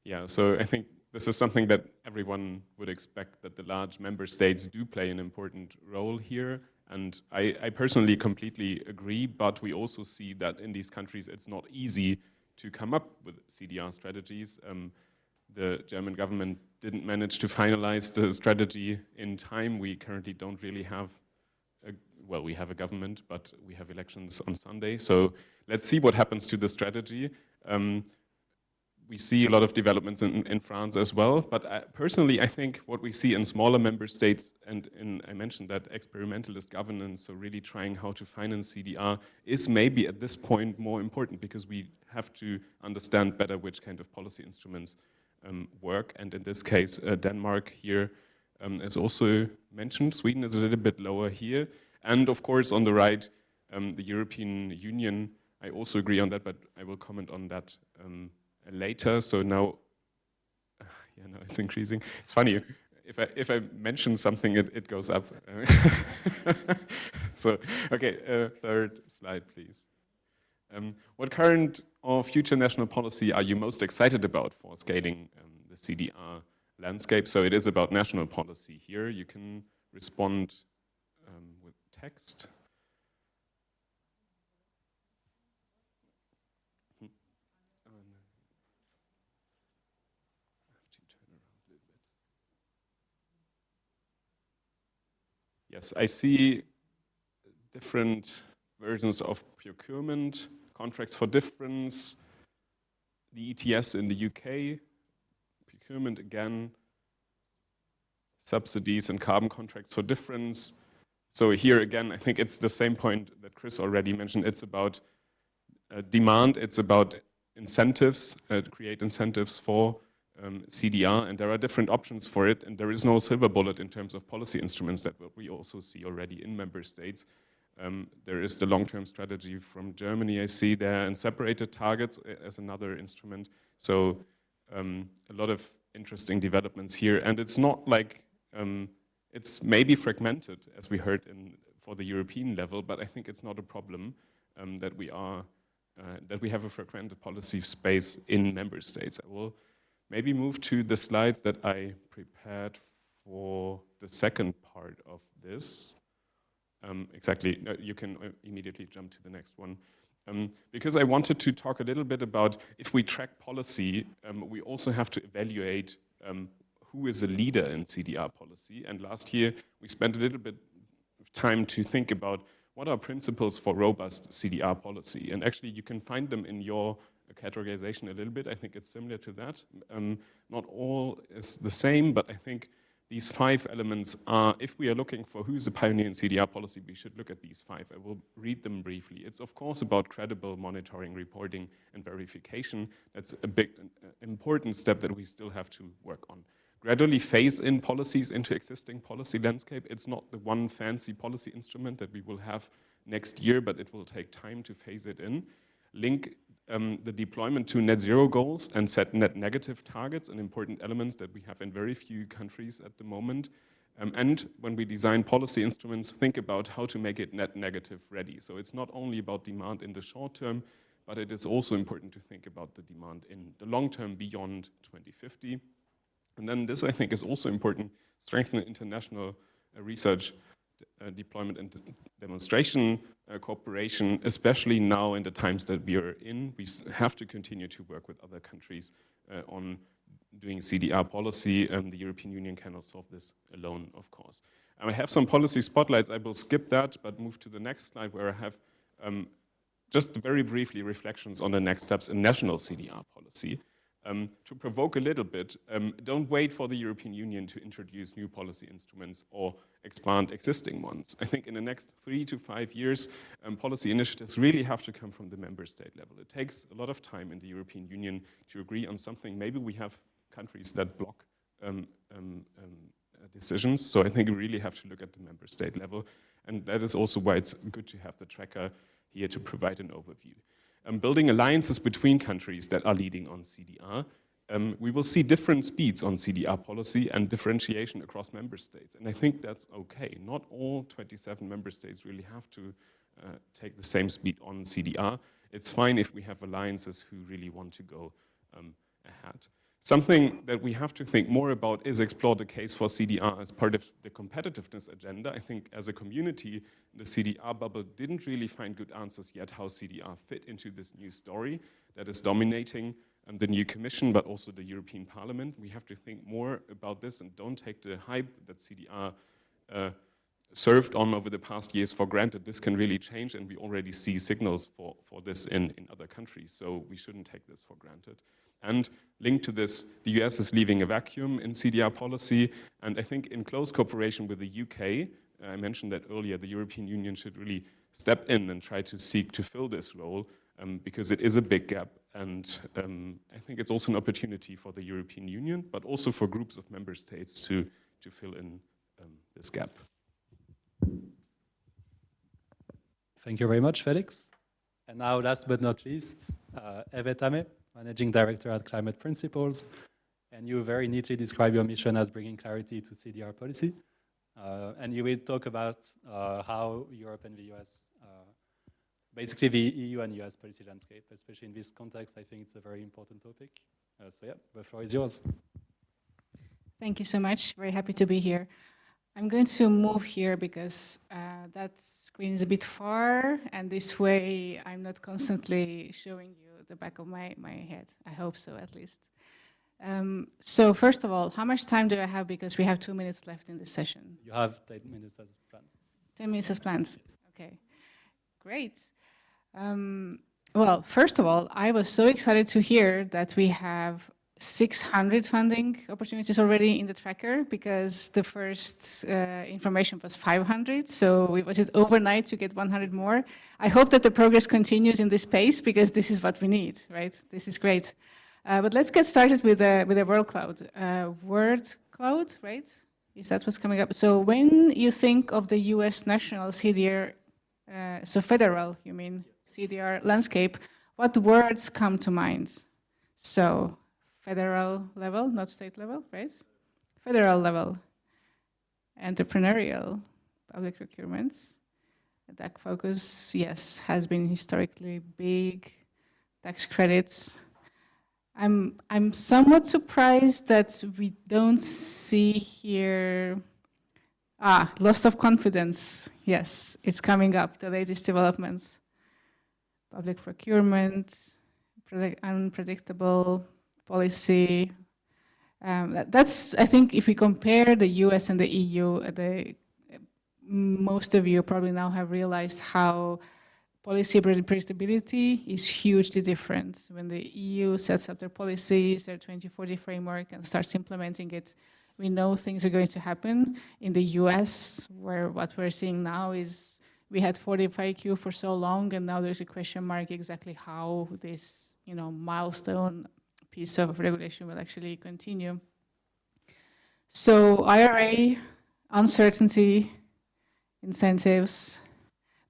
Yeah, so I think this is something that everyone would expect, that the large member states do play an important role here. And I personally completely agree, but we also see that in these countries it's not easy to come up with CDR strategies. the German government didn't manage to finalize the strategy in time. We currently don't really have well, we have a government, but we have elections on Sunday. So let's see what happens to the strategy. We see a lot of developments in France as well, but personally, I think what we see in smaller member states, and I mentioned that experimentalist governance, so really trying how to finance CDR, is maybe at this point more important because we have to understand better which kind of policy instruments work. And in this case, Denmark here is also mentioned. Sweden is a little bit lower here. And of course, on the right, the European Union, I also agree on that, but I will comment on that later. So now, yeah, no, it's increasing. It's funny, if I mention something, it goes up. So, okay, third slide, please. What current or future national policy are you most excited about for scaling the CDR landscape? So it is about national policy here. You can respond with text. Yes, I see different versions of procurement, contracts for difference, the ETS in the UK, procurement again, subsidies and carbon contracts for difference. So here again, I think it's the same point that Chris already mentioned. It's about demand, it's about incentives, create incentives for CDR, and there are different options for it, and there is no silver bullet in terms of policy instruments that we also see already in member states. There is the long-term strategy from Germany, I see there, and separated targets as another instrument. So a lot of interesting developments here, and it's not like, it's maybe fragmented, as we heard for the European level, but I think it's not a problem that we have a fragmented policy space in member states. I will maybe move to the slides that I prepared for the second part of this. Exactly, you can immediately jump to the next one. Because I wanted to talk a little bit about if we track policy, we also have to evaluate who is a leader in CDR policy. And last year, we spent a little bit of time to think about what are principles for robust CDR policy. And actually, you can find them in your categorization a little bit. I think it's similar to that. Not all is the same, but I think these 5 elements are, if we are looking for who's a pioneer in CDR policy, we should look at these 5. I will read them briefly. It's of course about credible monitoring, reporting, and verification. That's a big, important step that we still have to work on. Gradually phase in policies into existing policy landscape. It's not the one fancy policy instrument that we will have next year, but it will take time to phase it in. Link the deployment to net zero goals and set net negative targets, and important elements that we have in very few countries at the moment. And when we design policy instruments, think about how to make it net negative ready. So it's not only about demand in the short term, but it is also important to think about the demand in the long term beyond 2050. And then this, I think, is also important, strengthen international research, deployment and demonstration cooperation, especially now in the times that we are in. We have to continue to work with other countries on doing CDR policy. The European Union cannot solve this alone, of course. I have some policy spotlights. I will skip that, but move to the next slide where I have just very briefly reflections on the next steps in national CDR policy. To provoke a little bit, don't wait for the European Union to introduce new policy instruments or expand existing ones. I think in the next 3 to 5 years, policy initiatives really have to come from the member state level. It takes a lot of time in the European Union to agree on something. Maybe we have countries that block decisions, so I think we really have to look at the member state level. And that is also why it's good to have the tracker here to provide an overview. Building alliances between countries that are leading on CDR. We will see different speeds on CDR policy and differentiation across member states. And I think that's okay. Not all 27 member states really have to take the same speed on CDR. It's fine if we have alliances who really want to go ahead. Something that we have to think more about is explore the case for CDR as part of the competitiveness agenda. I think as a community, the CDR bubble didn't really find good answers yet how CDR fit into this new story that is dominating the new Commission, but also the European Parliament. We have to think more about this and don't take the hype that CDR served on over the past years for granted. This can really change, and we already see signals for this in other countries, so we shouldn't take this for granted. And linked to this, the US is leaving a vacuum in CDR policy, and I think in close cooperation with the UK, I mentioned that earlier, the European Union should really step in and try to seek to fill this role, because it is a big gap, and I think it's also an opportunity for the European Union, but also for groups of member states to fill in this gap. Thank you very much, Felix. And now, last but not least, Eve Tame, Managing Director at Climate Principles. And you very neatly describe your mission as bringing clarity to CDR policy. And you will talk about how Europe and the US, basically the EU and US policy landscape, especially in this context, I think it's a very important topic. So yeah, the floor is yours. Thank you so much. Very happy to be here. I'm going to move here because that screen is a bit far, and this way I'm not constantly showing you the back of my head. I hope so, at least. So first of all, how much time do I have? Because we have 2 minutes left in this session. You have 10 minutes as planned. 10 minutes as planned. Yes. Okay, great. Well, first of all, I was so excited to hear that we have 600 funding opportunities already in the tracker, because the first information was 500, so we waited overnight to get 100 more. I hope that the progress continues in this pace, because this is what we need, right? This is great. But let's get started with a word cloud. Word cloud, right? Is that what's coming up? So when you think of the US national CDR, so federal, you mean, CDR landscape, what words come to mind? So federal level, not state level, right? Federal level. Entrepreneurial, public procurements. DAC focus, yes, has been historically big. Tax credits. I'm somewhat surprised that we don't see here, loss of confidence. Yes, it's coming up, the latest developments. Public procurement, unpredictable policy. That's, I think, if we compare the US and the EU, most of you probably now have realized how policy predictability is hugely different. When the EU sets up their policies, their 2040 framework, and starts implementing it, we know things are going to happen. In the US, where what we're seeing now is we had 45Q for so long, and now there's a question mark exactly how this, milestone piece of regulation will actually continue. So IRA, uncertainty, incentives,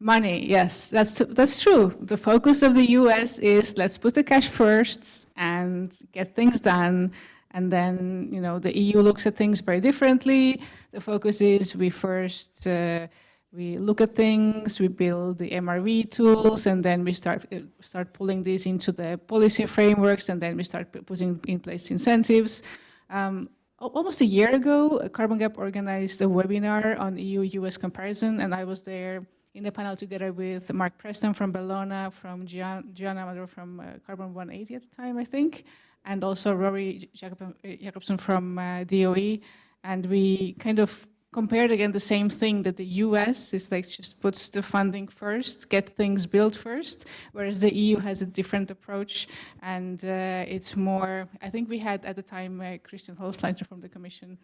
money, yes, that's true. The focus of the US is let's put the cash first and get things done. And then, the EU looks at things very differently. The focus is we first, we look at things, we build the MRV tools, and then we start pulling these into the policy frameworks, and then we start putting in place incentives. Almost a year ago, Carbon Gap organized a webinar on EU-US comparison, and I was there in the panel together with Mark Preston from Bellona, from Gianna Amador from Carbon 180 at the time, I think, and also Rory Jacobson from DOE, and we kind of compared again the same thing, that the US is like just puts the funding first, get things built first, whereas the EU has a different approach, and it's more, I think we had at the time Christian Holzleiter from the Commission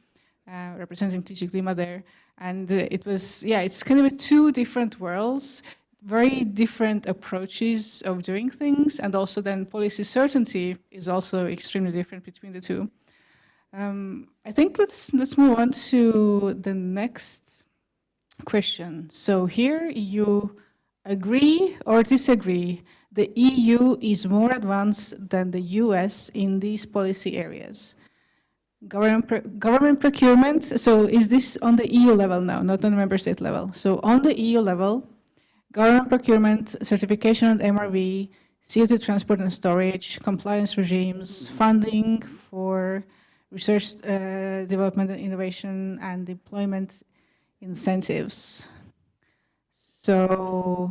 representing TG Klima there, and it was, it's kind of two different worlds, very different approaches of doing things, and also then policy certainty is also extremely different between the two. I think let's move on to the next question. So here you agree or disagree, the EU is more advanced than the US in these policy areas. Government procurement, so is this on the EU level now, not on the member state level? So on the EU level, government procurement, certification on MRV, CO2 transport and storage, compliance regimes, funding for research, development and innovation, and deployment incentives. So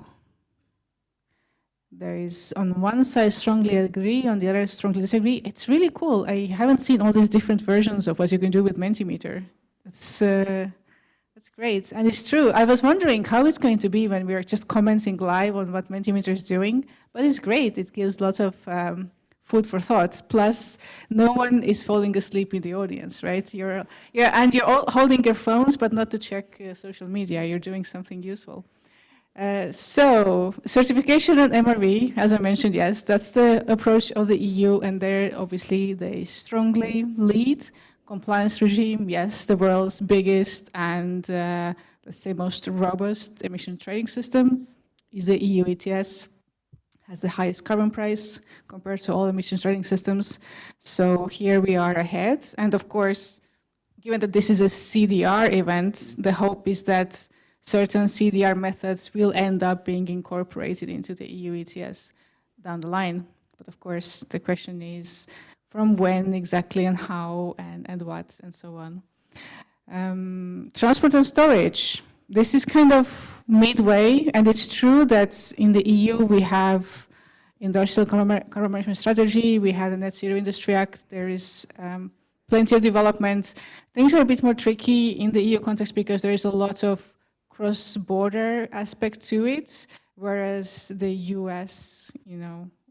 there is on one side strongly agree, on the other strongly disagree. It's really cool. I haven't seen all these different versions of what you can do with Mentimeter. That's great, and it's true. I was wondering how it's going to be when we are just commenting live on what Mentimeter is doing, but it's great. It gives lots of food for thought. Plus, no one is falling asleep in the audience, right? You're all holding your phones, but not to check social media. You're doing something useful. So, certification and MRV, as I mentioned, yes, that's the approach of the EU, and there, obviously, they strongly lead. Compliance regime, yes, the world's biggest and, let's say, most robust emission trading system is the EU ETS, has the highest carbon price compared to all emission trading systems. So here we are ahead. And of course, given that this is a CDR event, the hope is that certain CDR methods will end up being incorporated into the EU ETS down the line. But of course, the question is from when exactly and how and what and so on. Transport and storage. This is kind of midway, and it's true that in the EU we have Industrial Carbon Management Strategy, we have the Net Zero Industry Act, there is plenty of development. Things are a bit more tricky in the EU context because there is a lot of cross-border aspect to it, whereas the US,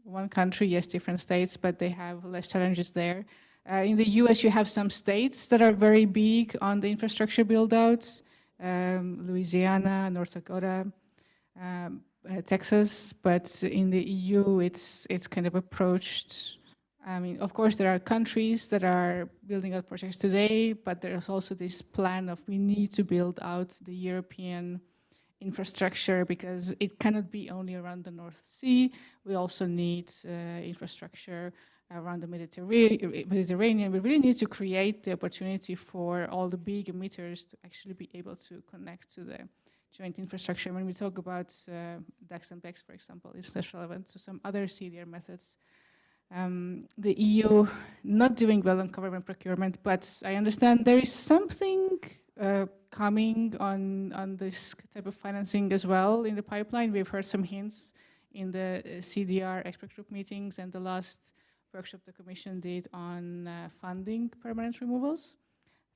one country, yes, different states, but they have less challenges there. In the US, you have some states that are very big on the infrastructure build-out, Louisiana, North Dakota, Texas, but in the EU, it's kind of approached. I mean, of course, there are countries that are building out projects today, but there's also this plan of we need to build out the European infrastructure because it cannot be only around the North Sea. We also need infrastructure around the Mediterranean. We really need to create the opportunity for all the big emitters to actually be able to connect to the joint infrastructure. When we talk about DACs and BECS, for example, it's less relevant to some other CDR methods. The EU not doing well on government procurement, but I understand there is something coming on this type of financing as well in the pipeline. We've heard some hints in the CDR expert group meetings and the last workshop the Commission did on funding permanent removals.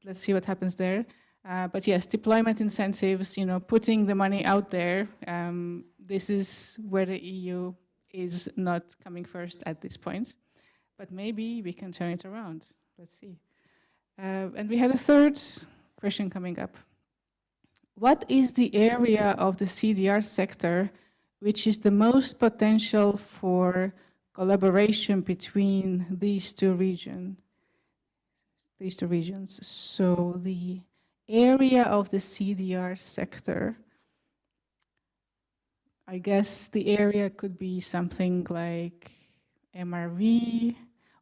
Let's see what happens there. But yes, deployment incentives, putting the money out there. This is where the EU is not coming first at this point, but maybe we can turn it around. Let's see. And we have a third question coming up. What is the area of the CDR sector which is the most potential for collaboration between these two regions? So the area of the CDR sector, I guess the area could be something like MRV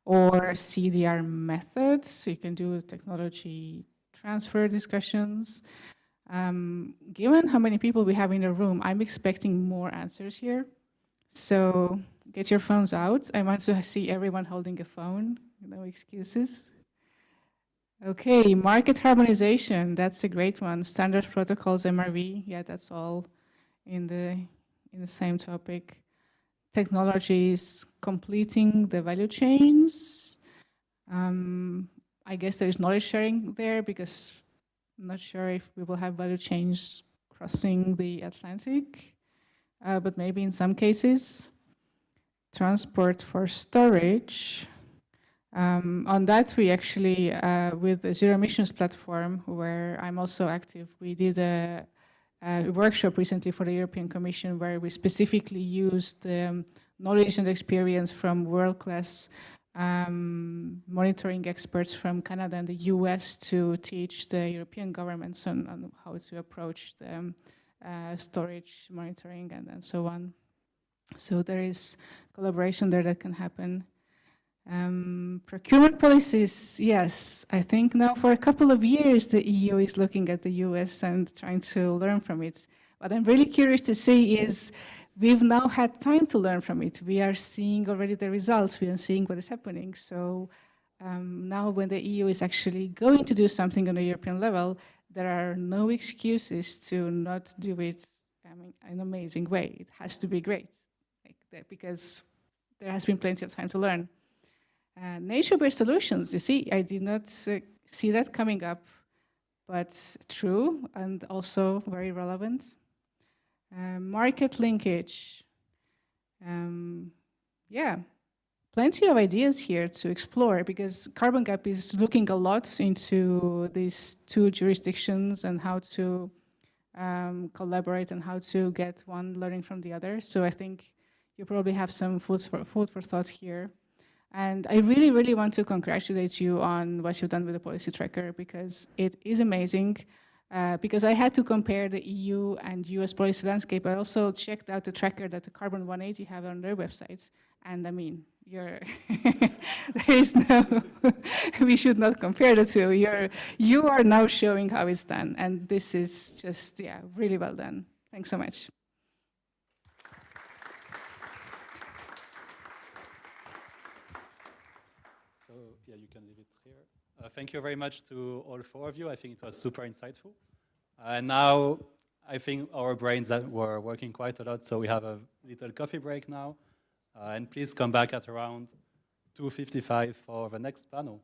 or CDR methods. So you can do technology transfer discussions. Given how many people we have in the room, I'm expecting more answers here. So get your phones out. I want to see everyone holding a phone. No excuses. Okay, market harmonization. That's a great one. Standard protocols, MRV. Yeah, that's all in the same topic. Technologies, completing the value chains. I guess there is knowledge sharing there because I'm not sure if we will have value chains crossing the Atlantic, but maybe in some cases. Transport for storage. On that, we actually, with the Zero Emissions Platform, where I'm also active, we did a workshop recently for the European Commission where we specifically used the knowledge and experience from world-class monitoring experts from Canada and the US to teach the European governments on how to approach the storage monitoring and so on. So there is collaboration there that can happen. Procurement policies, yes. I think now for a couple of years the EU is looking at the US and trying to learn from it. What I'm really curious to see is we've now had time to learn from it. We are seeing already the results. We are seeing what is happening. So now when the EU is actually going to do something on a European level, there are no excuses to not do it in an amazing way. It has to be great. because there has been plenty of time to learn. Nature-based solutions, you see, I did not see that coming up, but true and also very relevant. Market linkage. Yeah, plenty of ideas here to explore because Carbon Gap is looking a lot into these two jurisdictions and how to collaborate and how to get one learning from the other. So I think you probably have some food for thought here. And I really, really want to congratulate you on what you've done with the policy tracker because it is amazing. Because I had to compare the EU and US policy landscape. I also checked out the tracker that the Carbon 180 have on their websites. And I mean, there is no, we should not compare the two. You are now showing how it's done. And this is just, yeah, really well done. Thanks so much. So yeah, you can leave it here. Thank you very much to all four of you. I think it was super insightful. And now I think our brains were working quite a lot, so we have a little coffee break now. And please come back at around 2:55 for the next panel.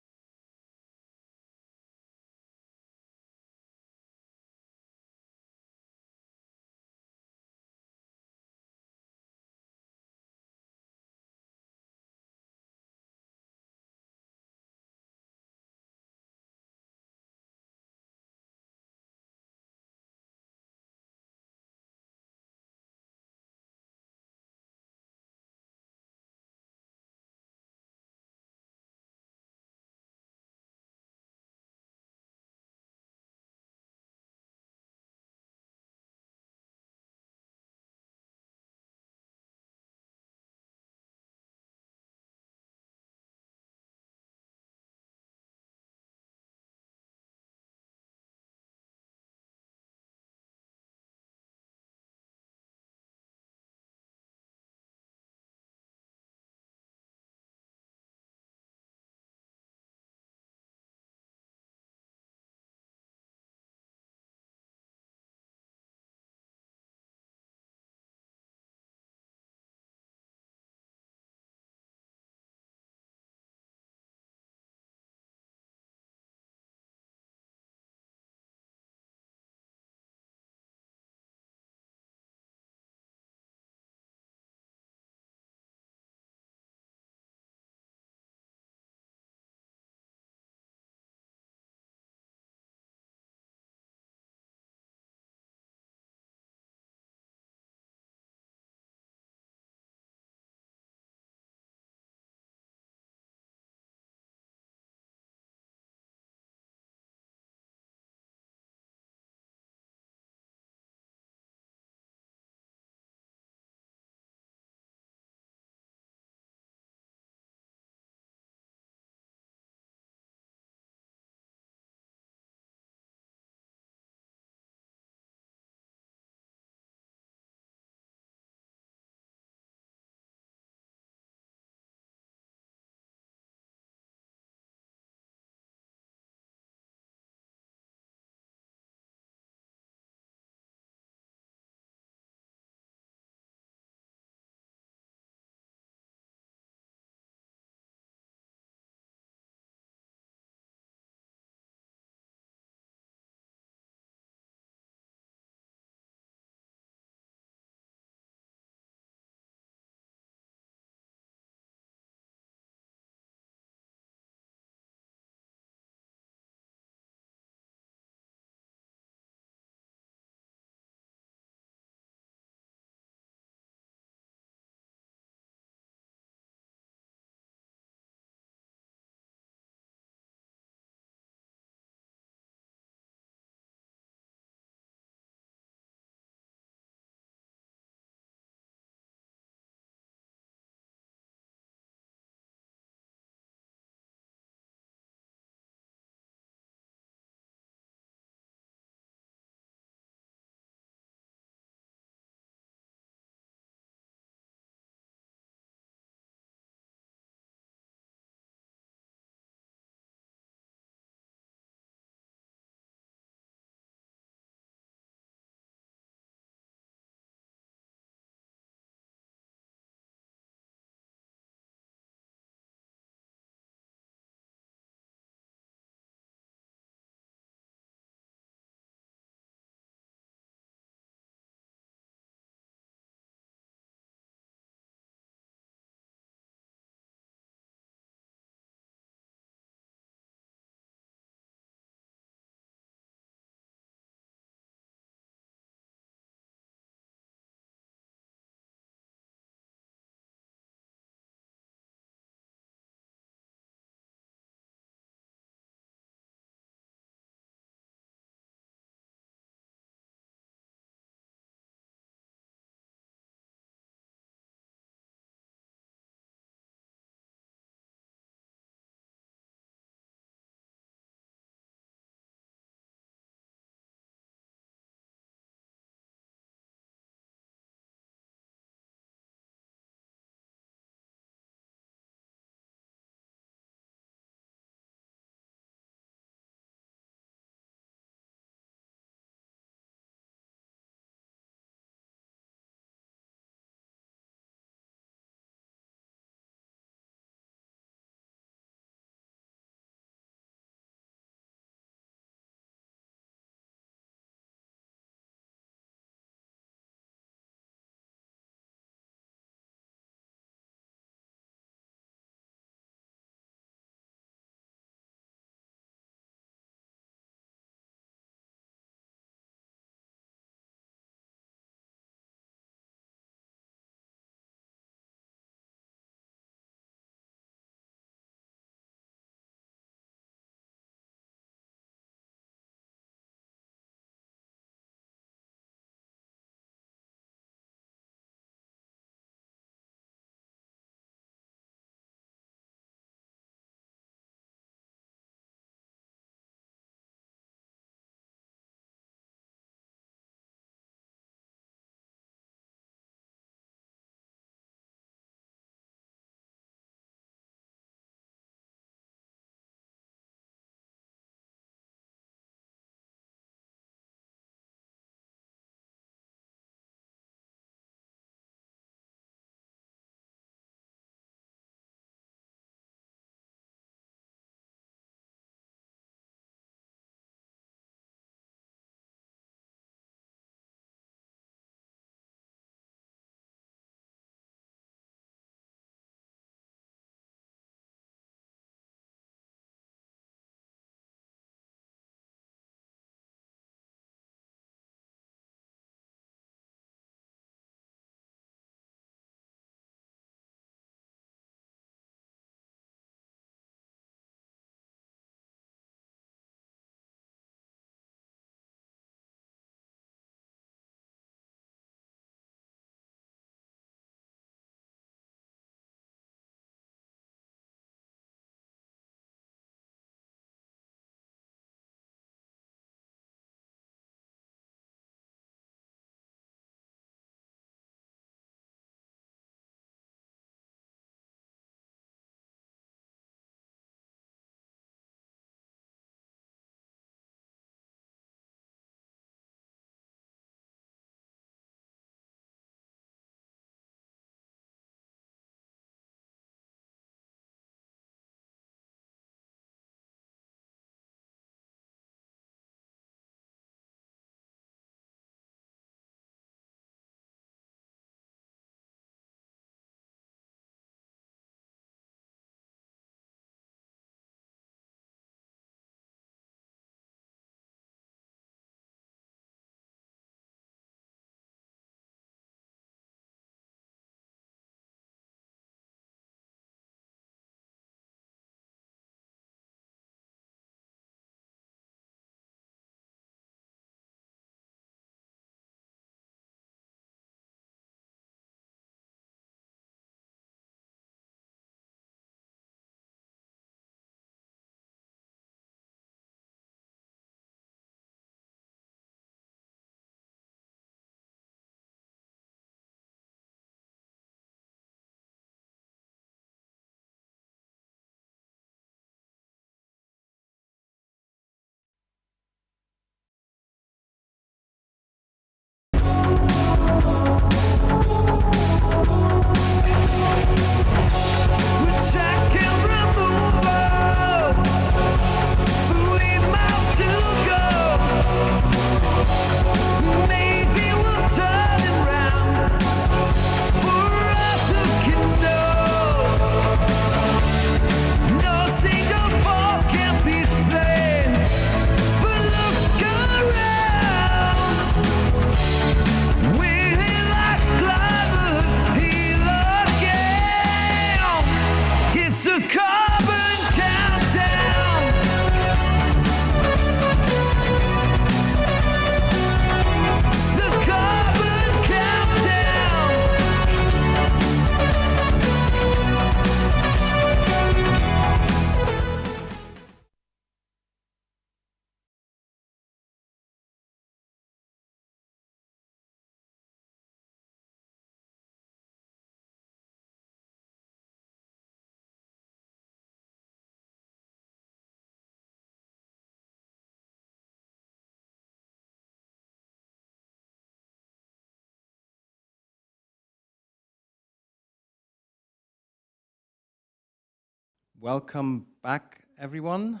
welcome back, everyone.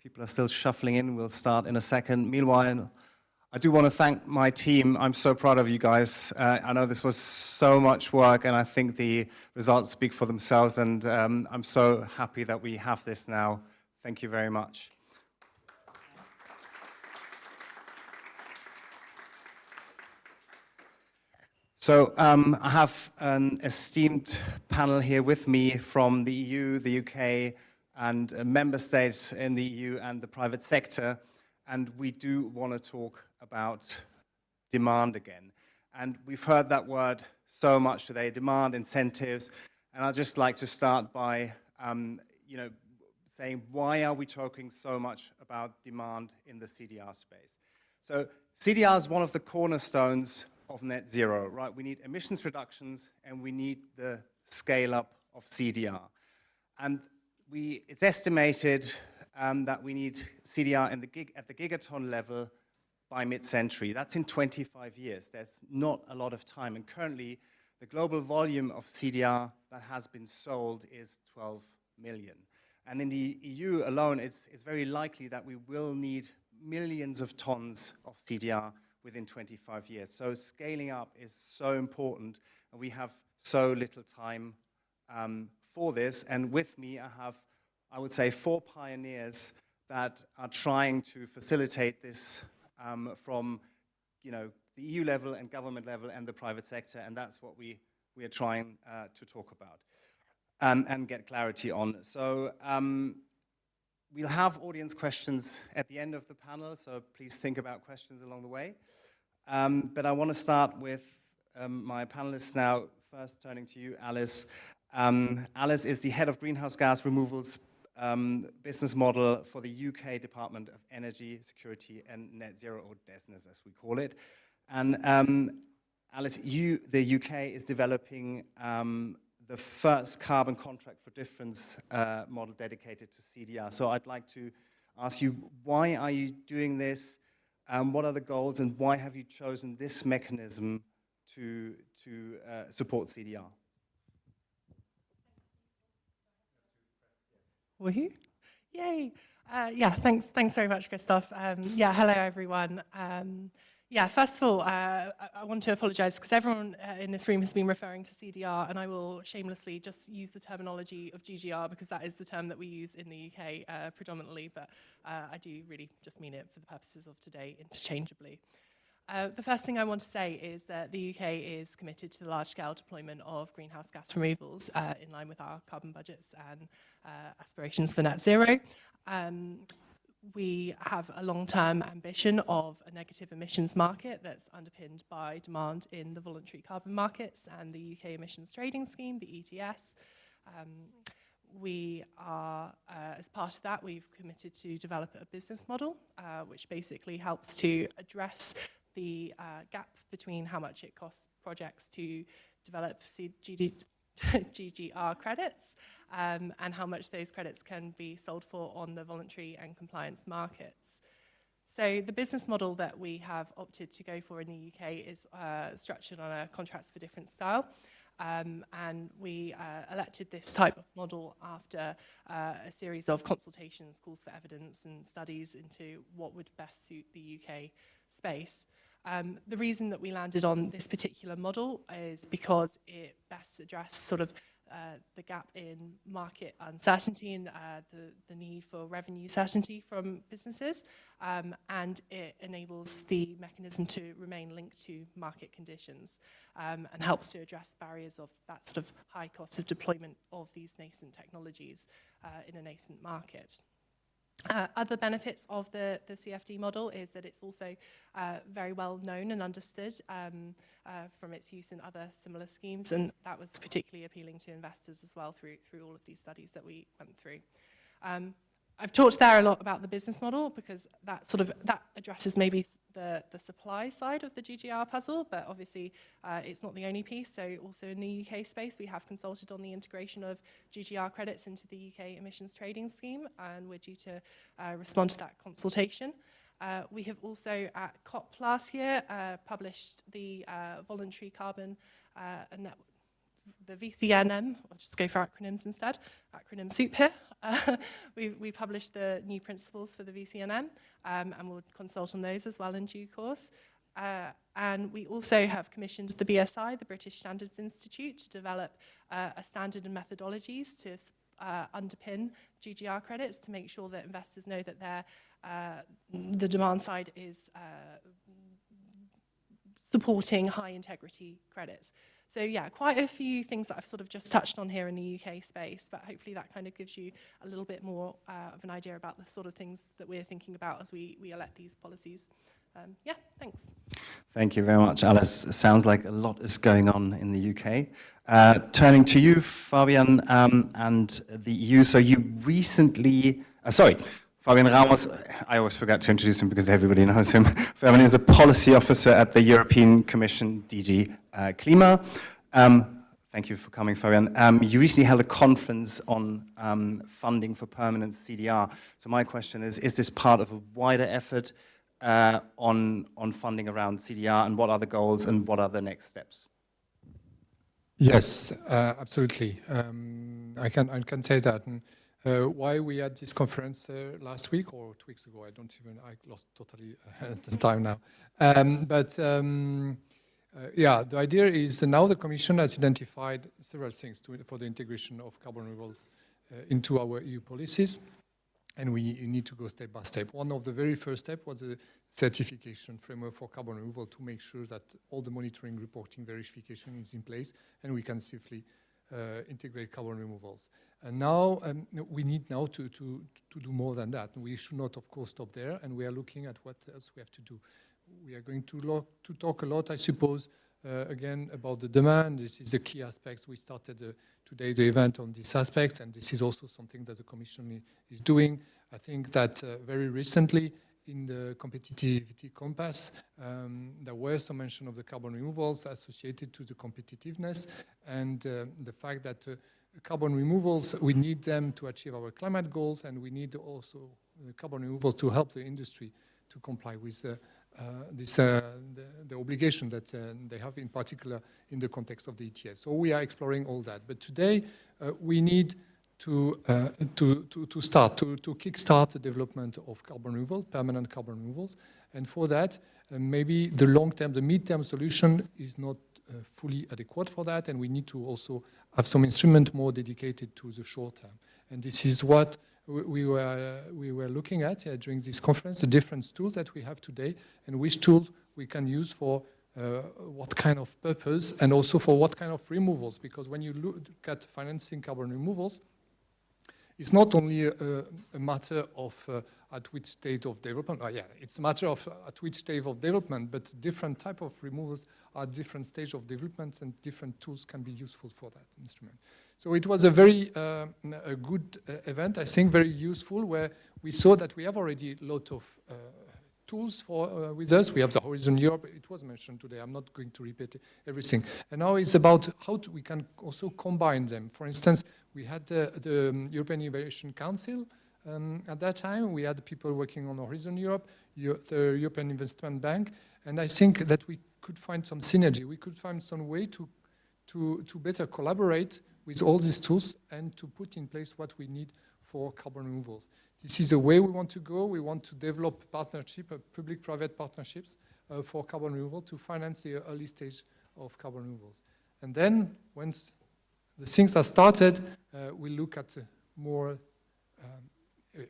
People are still shuffling in. We'll start in a second. Meanwhile, I do want to thank my team. I'm so proud of you guys. I know this was so much work, and I think the results speak for themselves, and I'm so happy that we have this now. Thank you very much. So I have an esteemed panel here with me from the EU, the UK, and member states in the EU and the private sector. And we do want to talk about demand again. And we've heard that word so much today, demand, incentives. And I'd just like to start by saying, why are we talking so much about demand in the CDR space? So CDR is one of the cornerstones of net zero, right? We need emissions reductions and we need the scale up of CDR. And it's estimated that we need CDR at the gigaton level by mid-century. That's in 25 years. There's not a lot of time. And currently, the global volume of CDR that has been sold is 12 million. And in the EU alone, it's very likely that we will need millions of tons of CDR within 25 years. So scaling up is so important, and we have so little time for this. And with me, I have, I would say, 4 pioneers that are trying to facilitate this from the EU level and government level and the private sector, and that's what we are trying to talk about and get clarity on. So we'll have audience questions at the end of the panel, so please think about questions along the way. But I want to start with my panelists now, first turning to you, Alice. Alice is the head of greenhouse gas removals business model for the UK Department of Energy, Security and Net Zero, or DESNZ as we call it. And Alice, the UK is developing the first carbon contract for difference model dedicated to CDR. So I'd like to ask you, why are you doing this? What are the goals, and why have you chosen this mechanism to support CDR? Woohoo! Yay! Yeah, thanks very much, Christoph. Hello everyone. First of all, I want to apologise because everyone in this room has been referring to CDR, and I will shamelessly just use the terminology of GGR because that is the term that we use in the UK predominantly, but I do really just mean it for the purposes of today interchangeably. The first thing I want to say is that the UK is committed to the large-scale deployment of greenhouse gas removals in line with our carbon budgets and aspirations for net zero. We have a long-term ambition of a negative emissions market that's underpinned by demand in the voluntary carbon markets and the UK Emissions Trading Scheme, the ETS. We are, as part of that, we've committed to develop a business model which basically helps to address the gap between how much it costs projects to develop GGR credits and how much those credits can be sold for on the voluntary and compliance markets. So the business model that we have opted to go for in the UK is structured on a contracts for difference style. And we elected this type of model after a series of consultations, calls for evidence and studies into what would best suit the UK space. The reason that we landed on this particular model is because it best addressed sort of the gap in market uncertainty and the need for revenue certainty from businesses, and it enables the mechanism to remain linked to market conditions and helps to address barriers of that sort of high cost of deployment of these nascent technologies in a nascent market. Other benefits of the CFD model is that it's also very well known and understood from its use in other similar schemes, and that was particularly appealing to investors as well through all of these studies that we went through. I've talked there a lot about the business model because that addresses maybe the supply side of the GGR puzzle, but obviously it's not the only piece. So also in the UK space, we have consulted on the integration of GGR credits into the UK Emissions Trading Scheme, and we're due to respond to that consultation. We have also at COP last year published the voluntary carbon the VCNM, I'll just go for acronyms instead, acronym soup here. We published the new principles for the VCNM, and we'll consult on those as well in due course. And we also have commissioned the BSI, the British Standards Institute, to develop a standard and methodologies to underpin GGR credits to make sure that investors know that the demand side is supporting high integrity credits. So yeah, quite a few things that I've sort of just touched on here in the UK space, but hopefully that kind of gives you a little bit more of an idea about the sort of things that we're thinking about as we elect these policies. Yeah, thanks. Thank you very much, Alice. Sounds like a lot is going on in the UK. Turning to you, Fabian, and the EU. So you recently, Fabian Ramos, I always forget to introduce him because everybody knows him. Fabian is a policy officer at the European Commission, DG Klima. Thank you for coming, Fabian. You recently held a conference on funding for permanent CDR. So my question is this part of a wider effort on funding around CDR, and what are the goals and what are the next steps? Yes, absolutely. I can say that. Why we had this conference last week or 2 weeks ago, I lost totally the time now. Yeah, the idea is that now the Commission has identified several things for the integration of carbon removals into our EU policies, and we need to go step by step. One of the very first steps was a certification framework for carbon removal to make sure that all the monitoring, reporting, verification is in place, and we can safely integrate carbon removals. And now we need now to do more than that. We should not, of course, stop there, and we are looking at what else we have to do. We are going to talk a lot, I suppose, again, about the demand. This is the key aspects. We started today the event on this aspect, and this is also something that the Commission is doing. I think that very recently, in the competitivity compass, there were some mention of the carbon removals associated to the competitiveness, and the fact that carbon removals, we need them to achieve our climate goals, and we need also carbon removals to help the industry to comply with the obligation that they have, in particular in the context of the ETS. So we are exploring all that. But today we need to kickstart the development of carbon removal, permanent carbon removals, and for that maybe the long-term, the mid-term solution is not fully adequate for that, and we need to also have some instrument more dedicated to the short term. And this is what we were looking at during this conference, the different tools that we have today, and which tools we can use for what kind of purpose, and also for what kind of removals. Because when you look at financing carbon removals, it's not only a matter of at which state of development. It's a matter of at which stage of development, but different type of removals are different stage of development, and different tools can be useful for that instrument. So it was a very a good event, I think, very useful, where we saw that we have already a lot of tools with us. We have the Horizon Europe, it was mentioned today, I'm not going to repeat everything. And now it's about how we can also combine them. For instance, we had the European Innovation Council. At that time, we had people working on Horizon Europe, the European Investment Bank, and I think that we could find some synergy. We could find some way to better collaborate with all these tools and to put in place what we need for carbon removals. This is the way we want to go. We want to develop partnership, public-private partnerships for carbon removal to finance the early stage of carbon removals. And then, once the things are started, we look at more,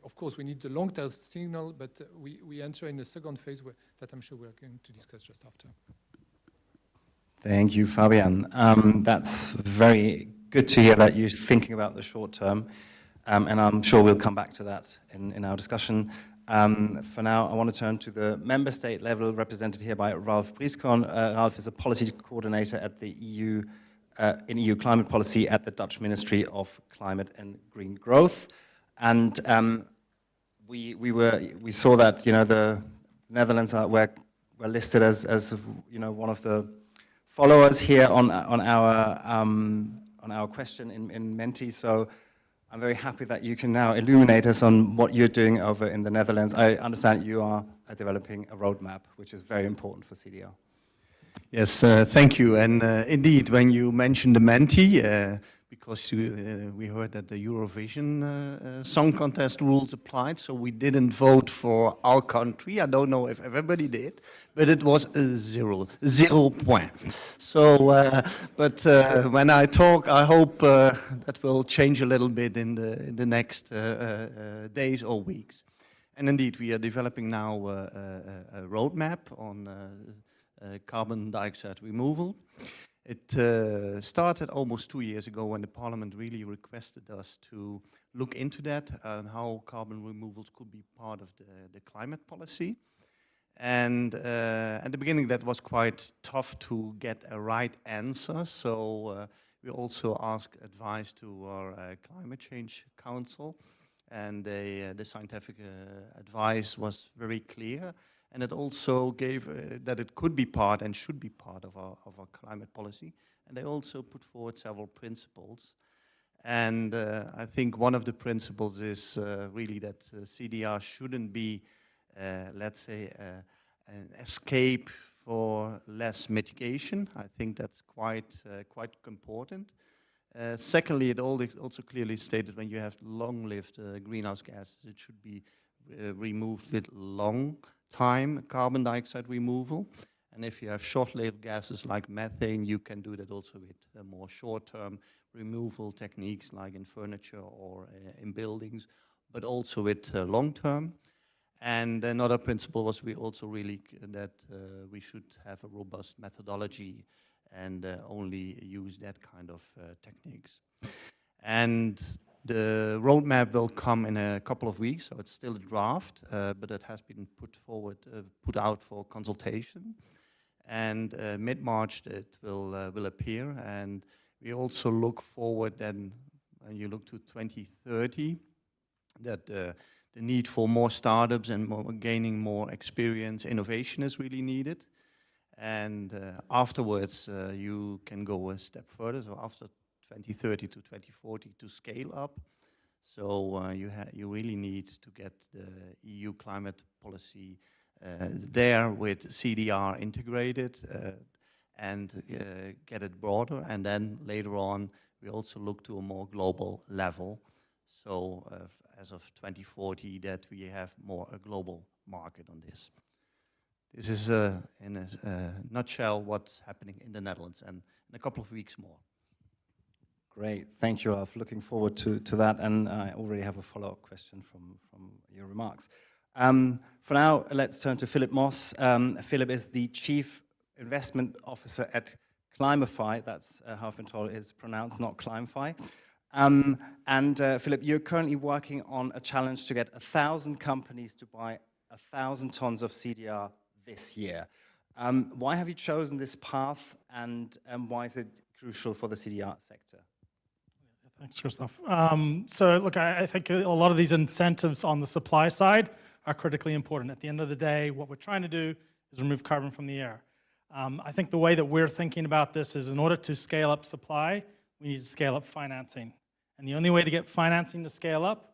of course, we need the long-term signal, but we enter in the second phase that I'm sure we're going to discuss just after. Thank you, Fabian. That's very good to hear that you're thinking about the short term, and I'm sure we'll come back to that in our discussion. For now, I want to turn to the member state level, represented here by Ralf Brieskorn. Ralf is a policy coordinator at the EU, in EU climate policy at the Dutch Ministry of Climate and Green Growth. And we saw that, you know, the Netherlands were listed as you know, one of the followers here on our question in Menti. So I'm very happy that you can now illuminate us on what you're doing over in the Netherlands. I understand you are developing a roadmap, which is very important for CDR. Yes, thank you. And indeed, when you mentioned the Menti, because we heard that the Eurovision Song Contest rules applied, so we didn't vote for our country. I don't know if everybody did, but it was a zero point. So, but when I talk, I hope that will change a little bit in the next days or weeks. And indeed, we are developing now a roadmap on carbon dioxide removal. It started almost 2 years ago when the Parliament really requested us to look into that and how carbon removals could be part of the climate policy. And at the beginning that was quite tough to get a right answer, so we also asked advice to our Climate Change Council, and the scientific advice was very clear. And it also gave that it could be part and should be part of our climate policy. And they also put forward several principles. And I think one of the principles is really that CDR shouldn't be, let's say, an escape for less mitigation. I think that's quite important. Secondly, it also clearly stated when you have long-lived greenhouse gases, it should be removed with long time carbon dioxide removal. And if you have short-lived gases like methane, you can do that also with more short-term removal techniques like in furniture or in buildings, but also with long-term. And another principle was we also really that we should have a robust methodology and only use that kind of techniques. And the roadmap will come in a couple of weeks, so it's still a draft, but it has been put out for consultation. And mid-March it will appear. And we also look forward then, when you look to 2030, that the need for more startups and gaining more experience, innovation is really needed. And afterwards, you can go a step further. So after 2030 to 2040 to scale up. So you really need to get the EU climate policy there with CDR integrated and get it broader. And then later on, we also look to a more global level. So as of 2040, that we have more a global market on this. This is in a nutshell what's happening in the Netherlands, and in a couple of weeks more. Great, thank you, Alf. Looking forward to that, and I already have a follow-up question from your remarks. For now, let's turn to Philip Moss. Philip is the Chief Investment Officer at Climify. That's how I've been told it's pronounced, not Climify. Philip, you're currently working on a challenge to get 1,000 companies to buy 1,000 tons of CDR this year. Why have you chosen this path, and why is it crucial for the CDR sector? Thanks, Christoph. So look, I think a lot of these incentives on the supply side are critically important. At the end of the day, what we're trying to do is remove carbon from the air. I think the way that we're thinking about this is in order to scale up supply, we need to scale up financing. And the only way to get financing to scale up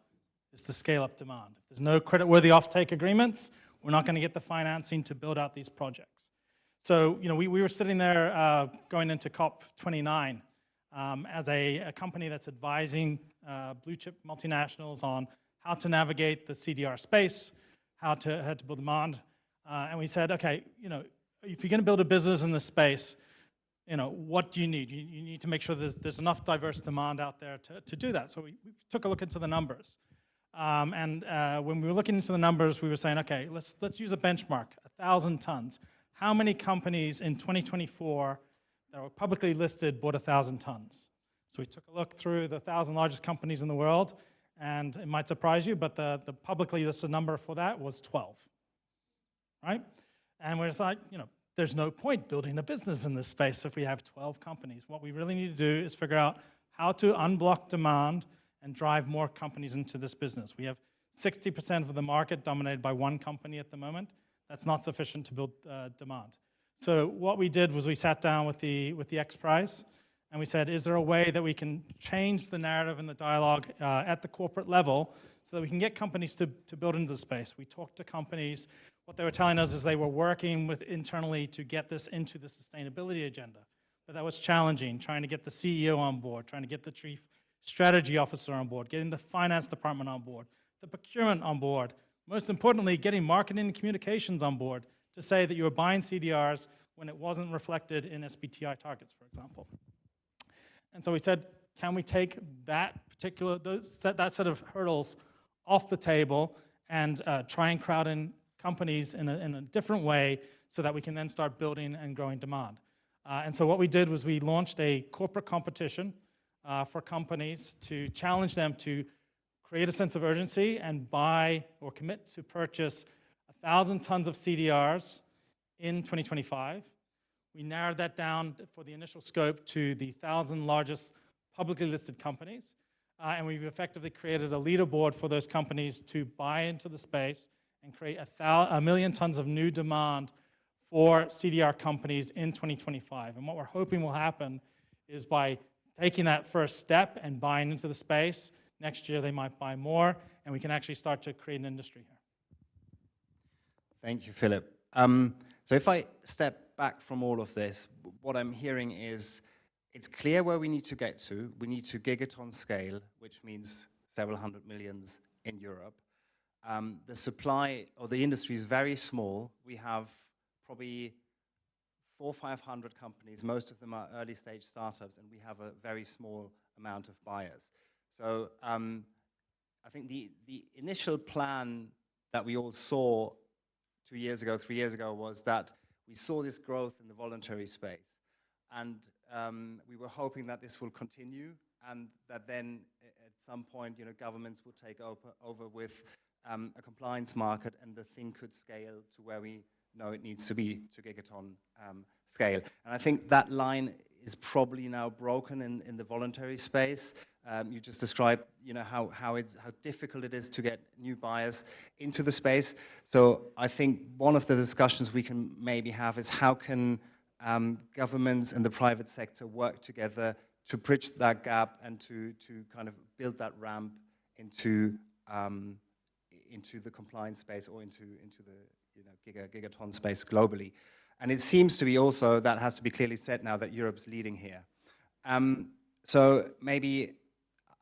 is to scale up demand. If there's no credit-worthy offtake agreements, we're not going to get the financing to build out these projects. So, you know, we were sitting there going into COP29 as a company that's advising blue chip multinationals on how to navigate the CDR space, how to build demand. And we said, okay, you know, if you're going to build a business in this space, you know, what do you need? You need to make sure there's enough diverse demand out there to do that. So we took a look into the numbers. When we were looking into the numbers, we were saying, okay, let's use a benchmark, 1,000 tons. How many companies in 2024 that were publicly listed bought 1,000 tons? So we took a look through the 1,000 largest companies in the world, and it might surprise you, but the publicly listed number for that was 12, right? And we're just like, you know, there's no point building a business in this space if we have 12 companies. What we really need to do is figure out how to unblock demand and drive more companies into this business. We have 60% of the market dominated by one company at the moment. That's not sufficient to build demand. So what we did was we sat down with the X Prize, and we said, is there a way that we can change the narrative and the dialogue at the corporate level so that we can get companies to build into the space? We talked to companies, what they were telling us is they were working with internally to get this into the sustainability agenda. But that was challenging, trying to get the CEO on board, trying to get the chief strategy officer on board, getting the finance department on board, the procurement on board, most importantly, getting marketing and communications on board to say that you were buying CDRs when it wasn't reflected in SBTi targets, for example. And so we said, can we take that particular, that set of hurdles off the table and try and crowd in companies in a different way so that we can then start building and growing demand. And so what we did was we launched a corporate competition for companies to challenge them to create a sense of urgency and buy or commit to purchase 1,000 tons of CDRs in 2025. We narrowed that down for the initial scope to the 1,000 largest publicly listed companies. And we've effectively created a leaderboard for those companies to buy into the space and create 1 million tons of new demand for CDR companies in 2025. And what we're hoping will happen is by taking that first step and buying into the space, next year they might buy more, and we can actually start to create an industry here. Thank you, Philip. So if I step back from all of this, what I'm hearing is it's clear where we need to get to. We need to gigaton scale, which means several hundred millions in Europe. The supply or the industry is very small. We have probably 400 or 500 companies. Most of them are early stage startups, and we have a very small amount of buyers. So I think the initial plan that we all saw 2 years ago, 3 years ago, was that we saw this growth in the voluntary space. And we were hoping that this will continue, and that then at some point, governments will take over with a compliance market, and the thing could scale to where we know it needs to be to gigaton scale. And I think that line is probably now broken in the voluntary space. You just described, how difficult it is to get new buyers into the space. So I think one of the discussions we can maybe have is how can governments and the private sector work together to bridge that gap and to kind of build that ramp into the compliance space or into the gigaton space globally. And it seems to be also, that has to be clearly said now, that Europe's leading here. So maybe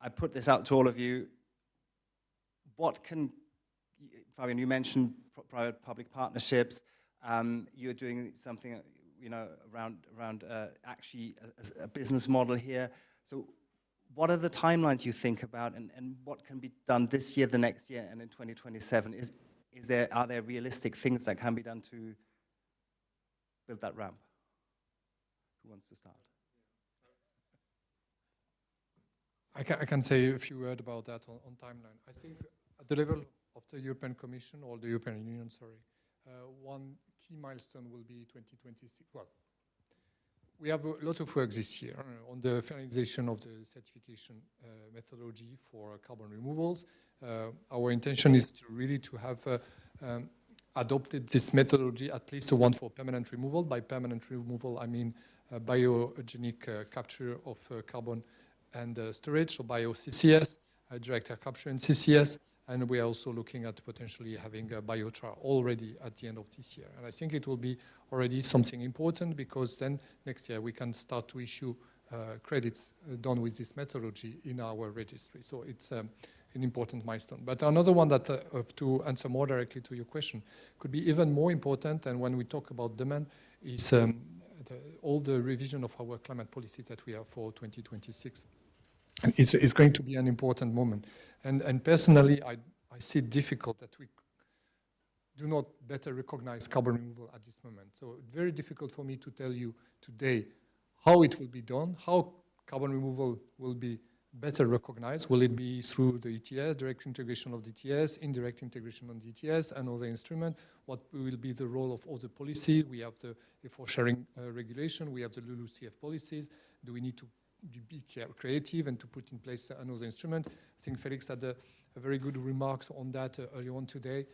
I put this out to all of you. What can, Fabian, you mentioned private-public partnerships. You're doing something, around actually a business model here. So what are the timelines you think about, and what can be done this year, the next year, and in 2027? Are there realistic things that can be done to build that ramp? Who wants to start? I can say a few words about that on timeline. I think at the level of the European Commission, or the European Union, one key milestone will be 2026. Well, we have a lot of work this year on the finalization of the certification methodology for carbon removals. Our intention is to have adopted this methodology, at least the one for permanent removal. By permanent removal, I mean biogenic capture of carbon and storage, so bio-CCS, direct air capture and CCS, and we are also looking at potentially having a biochar already at the end of this year. And I think it will be already something important, because then next year we can start to issue credits done with this methodology in our registry. So it's an important milestone. But another one that, to answer more directly to your question, could be even more important, and when we talk about demand, is all the revision of our climate policy that we have for 2026. It's going to be an important moment. And personally, I see it difficult that we do not better recognize carbon removal at this moment. So very difficult for me to tell you today how it will be done, how carbon removal will be better recognized. Will it be through the ETS, direct integration of the ETS, indirect integration on the ETS, and other instruments? What will be the role of other policy? We have the effort sharing regulation, we have the LULUCF policies. Do we need to be creative and to put in place another instrument? I think Felix had a very good remarks on that earlier on today,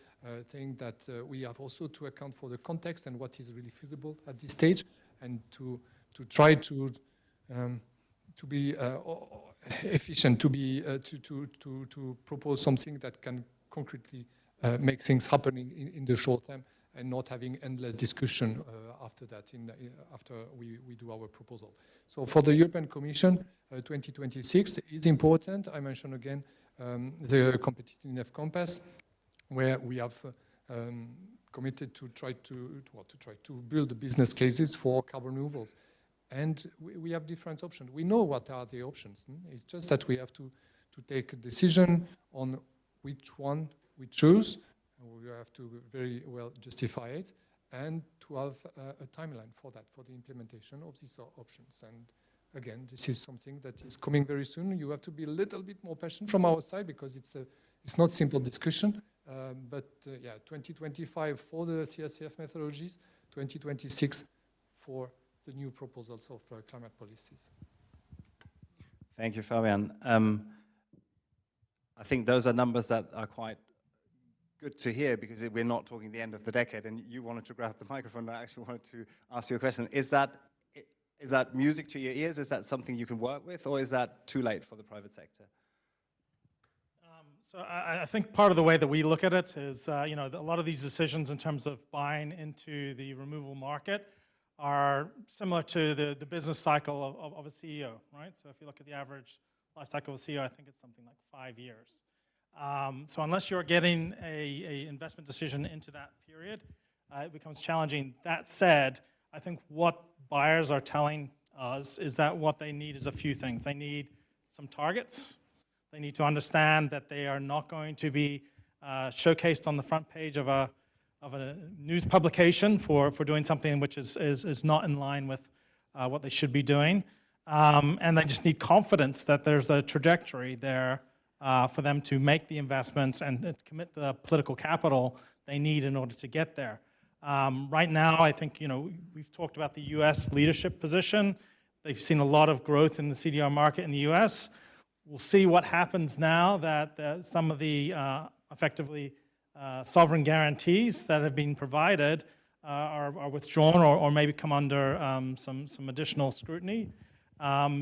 saying that we have also to account for the context and what is really feasible at this stage, and to try to be efficient, to propose something that can concretely make things happening in the short term and not having endless discussion after that, after we do our proposal. So for the European Commission, 2026 is important. I mentioned again the competitiveness compass, where we have committed to try to build the business cases for carbon removals. And we have different options. We know what are the options. It's just that we have to take a decision on which one we choose. We have to very well justify it and to have a timeline for that, for the implementation of these options. And again, this is something that is coming very soon. You have to be a little bit more patient from our side because it's not simple discussion. But 2025 for the TRCF methodologies, 2026 for the new proposals of climate policies. Thank you, Fabian. I think those are numbers that are quite good to hear because we're not talking the end of the decade, and you wanted to grab the microphone. I actually wanted to ask you a question. Is that music to your ears? Is that something you can work with, or is that too late for the private sector? So I think part of the way that we look at it is, a lot of these decisions in terms of buying into the removal market are similar to the business cycle of a CEO, right? So if you look at the average life cycle of a CEO, I think it's something like 5 years. So unless you're getting a investment decision into that period, it becomes challenging. That said, I think what buyers are telling us is that what they need is a few things. They need some targets. They need to understand that they are not going to be showcased on the front page of a news publication for doing something which is not in line with what they should be doing. And they just need confidence that there's a trajectory there for them to make the investments and commit the political capital they need in order to get there. Right now, I think, we've talked about the US leadership position. They've seen a lot of growth in the CDR market in the US. We'll see what happens now that some of the effectively sovereign guarantees that have been provided are withdrawn or maybe come under some additional scrutiny.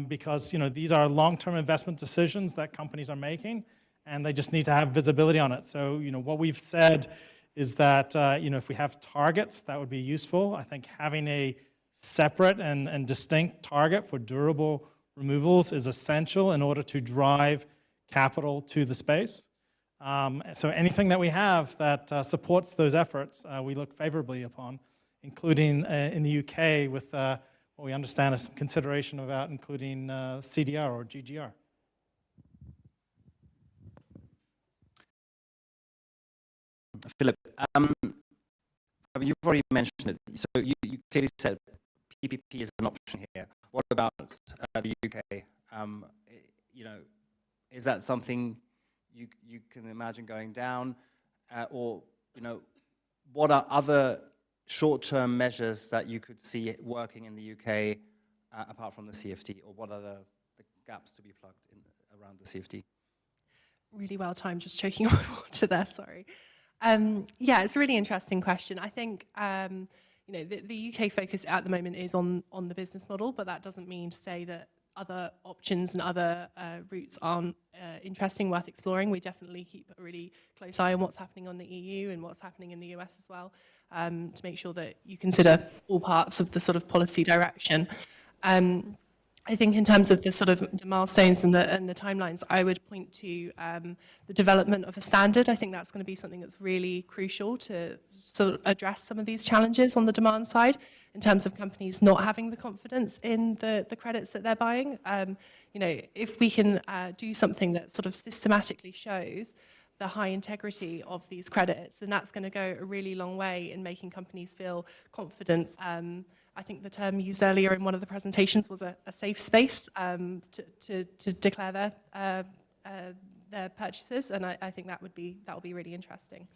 Because these are long-term investment decisions that companies are making, and they just need to have visibility on it. So what we've said is that if we have targets, that would be useful. I think having a separate and distinct target for durable removals is essential in order to drive capital to the space. So anything that we have that supports those efforts, we look favorably upon, including in the UK with what we understand is some consideration about including CDR or GGR. Philip, you've already mentioned it. So you clearly said PPP is an option here. What about the UK? Is that something you can imagine going down? Or what are other short-term measures that you could see working in the UK apart from the CFD, or what are the gaps to be plugged in around the CFD? Really well timed, just choking on water there, sorry. It's a really interesting question. I think the UK focus at the moment is on the business model, but that doesn't mean to say that other options and other routes aren't interesting, worth exploring. We definitely keep a really close eye on what's happening on the EU and what's happening in the US as well, to make sure that you consider all parts of the sort of policy direction. I think in terms of the sort of the milestones and the timelines, I would point to the development of a standard. I think that's going to be something that's really crucial to sort of address some of these challenges on the demand side in terms of companies not having the confidence in the credits that they're buying. If we can do something that sort of systematically shows the high integrity of these credits, then that's going to go a really long way in making companies feel confident. I think the term used earlier in one of the presentations was a safe space to declare their purchases, and I think that would be really interesting.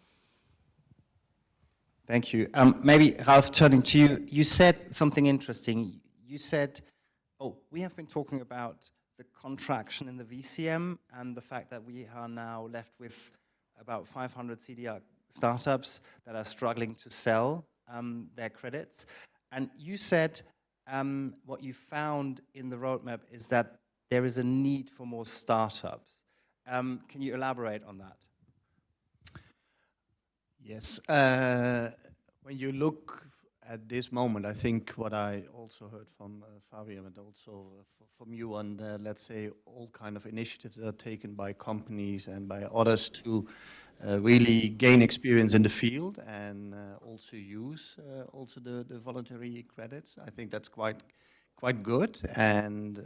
Thank you. Maybe Ralph, turning to you, you said something interesting. You said, we have been talking about the contraction in the VCM and the fact that we are now left with about 500 CDR startups that are struggling to sell their credits. And you said what you found in the roadmap is that there is a need for more startups. Can you elaborate on that? Yes. when you look at this moment, I think what I also heard from Fabio and also from you on, let's say, all kind of initiatives that are taken by companies and by others to really gain experience in the field and also use also the voluntary credits. I think that's quite good, and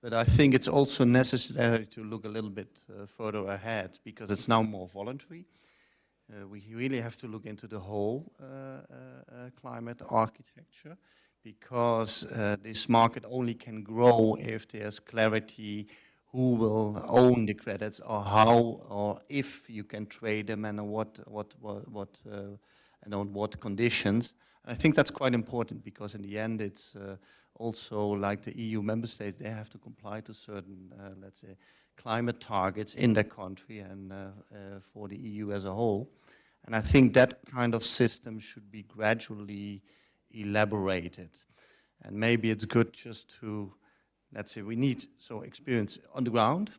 but I think it's also necessary to look a little bit further ahead because it's now more voluntary. We really have to look into the whole climate architecture because this market only can grow if there's clarity who will own the credits or how or if you can trade them and and on what conditions. And I think that's quite important because in the end it's also like the EU member states, they have to comply to certain, let's say, climate targets in their country and for the EU as a whole. And I think that kind of system should be gradually elaborated. And maybe it's good just to, let's say, we need experience on the ground,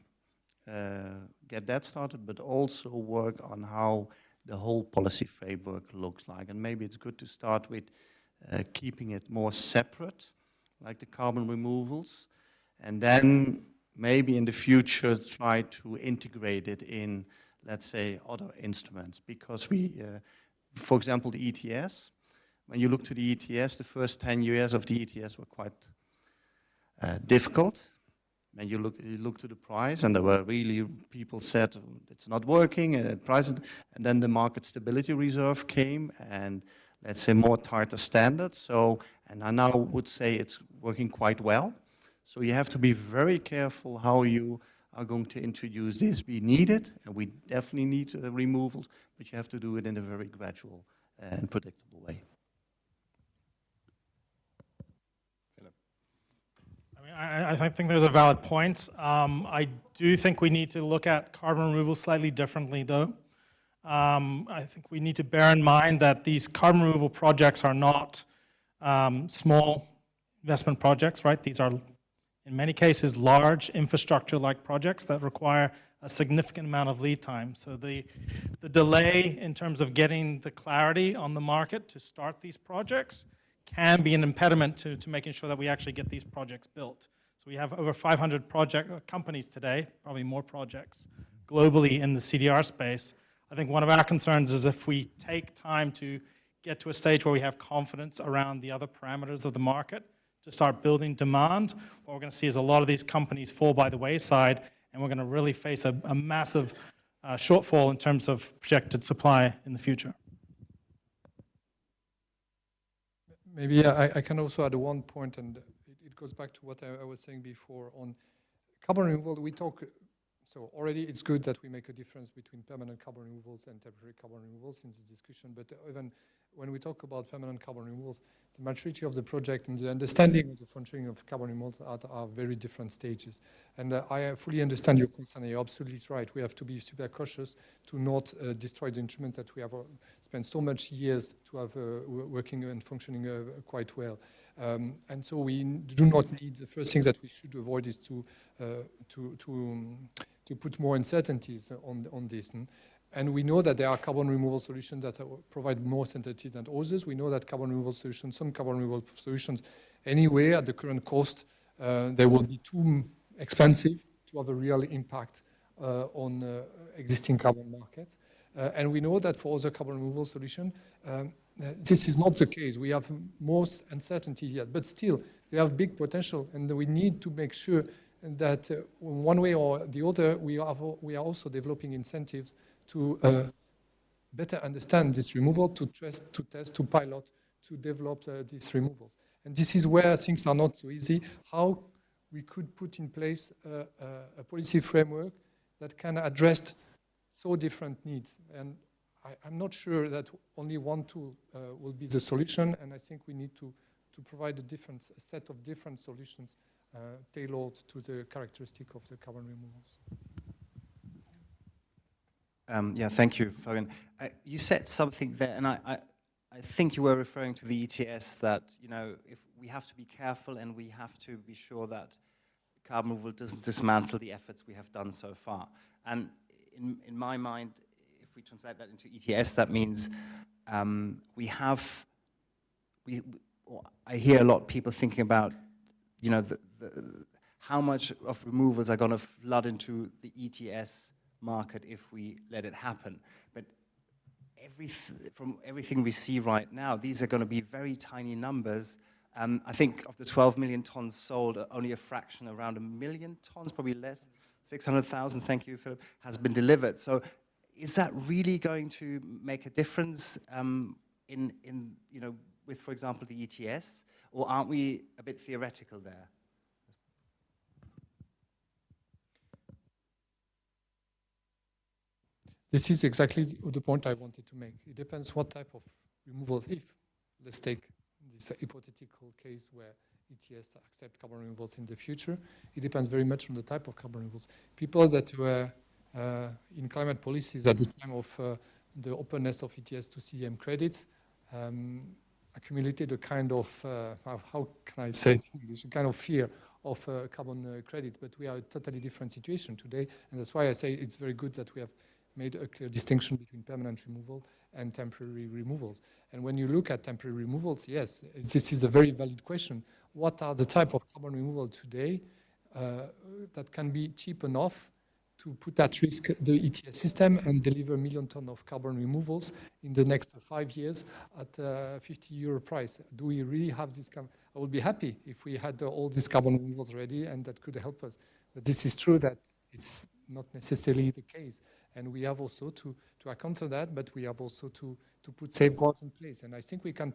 get that started, but also work on how the whole policy framework looks like. And maybe it's good to start with keeping it more separate, like the carbon removals, and then maybe in the future try to integrate it in, let's say, other instruments. Because we, for example, the ETS, when you look to the ETS, the first 10 years of the ETS were quite difficult. And you look to the price, and there were really people said it's not working, price, and then the market stability reserve came, and let's say more tighter standards. So, and I now would say it's working quite well. So you have to be very careful how you are going to introduce this. We need it, and we definitely need removals, but you have to do it in a very gradual and predictable way. I think there's a valid point. I do think we need to look at carbon removal slightly differently, though. I think we need to bear in mind that these carbon removal projects are not small investment projects, right? These are, in many cases, large infrastructure-like projects that require a significant amount of lead time. So the delay in terms of getting the clarity on the market to start these projects can be an impediment to making sure that we actually get these projects built. So we have over 500 companies today, probably more projects globally in the CDR space. I think one of our concerns is if we take time to get to a stage where we have confidence around the other parameters of the market to start building demand, what we're going to see is a lot of these companies fall by the wayside, and we're going to really face a massive shortfall in terms of projected supply in the future. Maybe I can also add one point, and it goes back to what I was saying before on carbon removal. We talk, so already it's good that we make a difference between permanent carbon removals and temporary carbon removals in this discussion, but even when we talk about permanent carbon removals, the maturity of the project and the understanding of the functioning of carbon removals are very different stages. And I fully understand your concern, you're absolutely right. We have to be super cautious to not destroy the instruments that we have spent so much years to have working and functioning quite well. And so we do not need, the first thing that we should avoid is to put more uncertainties on this. And we know that there are carbon removal solutions that provide more certainty than others. We know that some carbon removal solutions, anyway, at the current cost, they will be too expensive to have a real impact on existing carbon markets. And we know that for other carbon removal solutions, this is not the case. We have most uncertainty yet, but still, they have big potential, and we need to make sure that one way or the other, we are also developing incentives to better understand this removal, to test, to pilot, to develop these removals. And this is where things are not so easy. How we could put in place a policy framework that can address so different needs. And I'm not sure that only one tool will be the solution, and I think we need to provide a set of different solutions tailored to the characteristic of the carbon removals. Yeah, thank you, Fabian. You said something there, and I think you were referring to the ETS, that, you know, if we have to be careful and we have to be sure that carbon removal doesn't dismantle the efforts we have done so far. And in my mind, if we translate that into ETS, that means I hear a lot of people thinking about, you know, how much of removals are going to flood into the ETS market if we let it happen. But from everything we see right now, these are going to be very tiny numbers. I think of the 12 million tons sold, only a fraction, around 1 million tons, probably less, 600,000, thank you, Philip, has been delivered. So is that really going to make a difference in you know, with, for example, the ETS? Or aren't we a bit theoretical there? This is exactly the point I wanted to make. It depends what type of removals. If, let's take this hypothetical case where ETS accept carbon removals in the future, it depends very much on the type of carbon removals. People that were in climate policies at the time of the openness of ETS to CDM credits accumulated a kind of, how can I say it in English, a kind of fear of carbon credits, but we are a totally different situation today, and that's why I say it's very good that we have made a clear distinction between permanent removal and temporary removals. And when you look at temporary removals, yes, this is a very valid question. What are the type of carbon removal today that can be cheap enough to put at risk the ETS system and deliver 1 million tons of carbon removals in the next 5 years at a €50 price? Do we really have this? I would be happy if we had all these carbon removals ready and that could help us. But this is true that it's not necessarily the case. And we have also to account for that, but we have also to put safeguards in place. And I think we can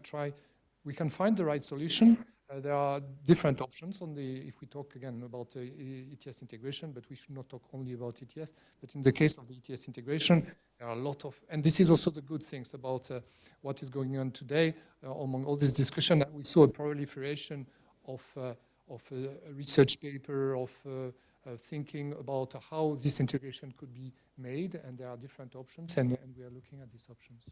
find the right solution. There are different options if we talk again about ETS integration, but we should not talk only about ETS. But in the case of the ETS integration, there are a lot of, and this is also the good things about what is going on today. Among all this discussion, we saw a proliferation of a research paper, of thinking about how this integration could be made, and there are different options, and we are looking at these options.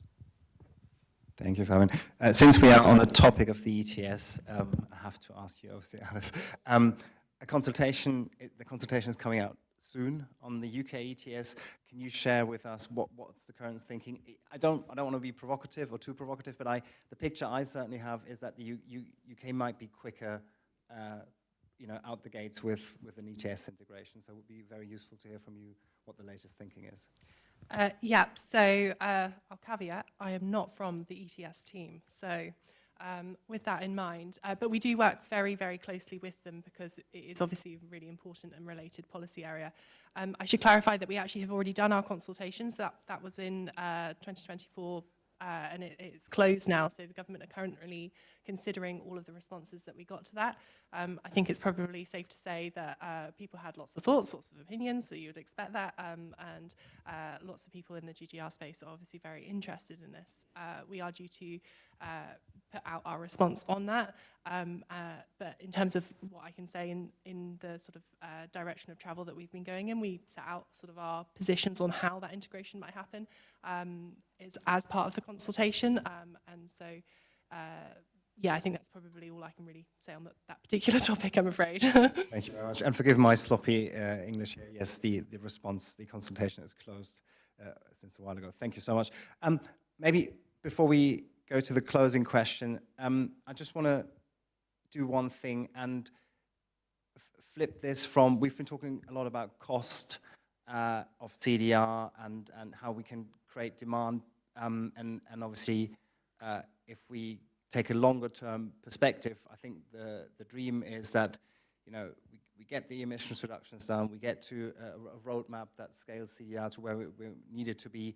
Thank you, Fabian. Since we are on the topic of the ETS, I have to ask you, obviously, Alice. The consultation is coming out soon on the UK ETS. Can you share with us what's the current thinking? I don't want to be provocative or too provocative, but the picture I certainly have is that the UK might be quicker you know, out the gates with an ETS integration. So it would be very useful to hear from you what the latest thinking is. So I'll caveat, I am not from the ETS team. So with that in mind, but we do work very, very closely with them because it is obviously a really important and related policy area. I should clarify that we actually have already done our consultations. That was in 2024. And it's closed now, so the government are currently considering all of the responses that we got to that. I think it's probably safe to say that people had lots of thoughts, lots of opinions, so you would expect that, and lots of people in the GGR space are obviously very interested in this. We are due to put out our response on that, but in terms of what I can say in the sort of direction of travel that we've been going in, we set out sort of our positions on how that integration might happen is as part of the consultation, and so yeah, I think that's probably all I can really say on that particular topic, I'm afraid. Thank you very much. And forgive my sloppy English here. Yes, the response, the consultation is closed since a while ago. Thank you so much. Maybe before we go to the closing question, I just want to do one thing and flip this from, we've been talking a lot about cost of CDR and how we can create demand, and obviously if we take a longer term perspective, I think the dream is that, you know, we get the emissions reductions down, we get to a roadmap that scales CDR to where we need it to be,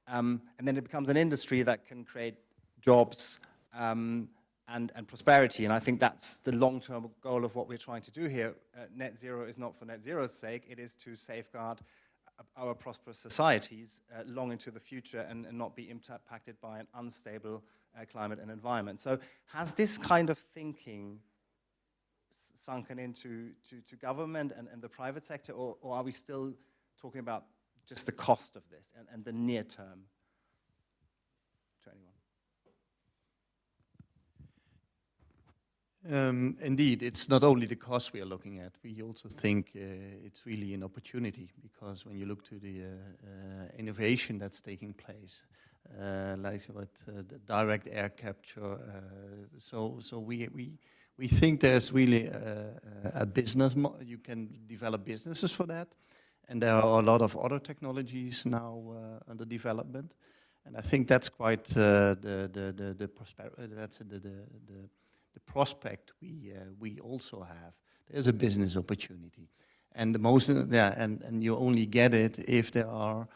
and then it becomes an industry that can create jobs and prosperity. And I think that's the long-term goal of what we're trying to do here. Net zero is not for net zero's sake, it is to safeguard our prosperous societies long into the future and not be impacted by an unstable climate and environment. So has this kind of thinking sunken into government and the private sector, or are we still talking about just the cost of this and the near term? To anyone? Indeed, it's not only the cost we are looking at. We also think it's really an opportunity, because when you look to the innovation that's taking place, like what the direct air capture. So we think there's really a business. You can develop businesses for that, and there are a lot of other technologies now under development. And I think that's quite the prospect we also have. There's a business opportunity, and the most and you only get it if there are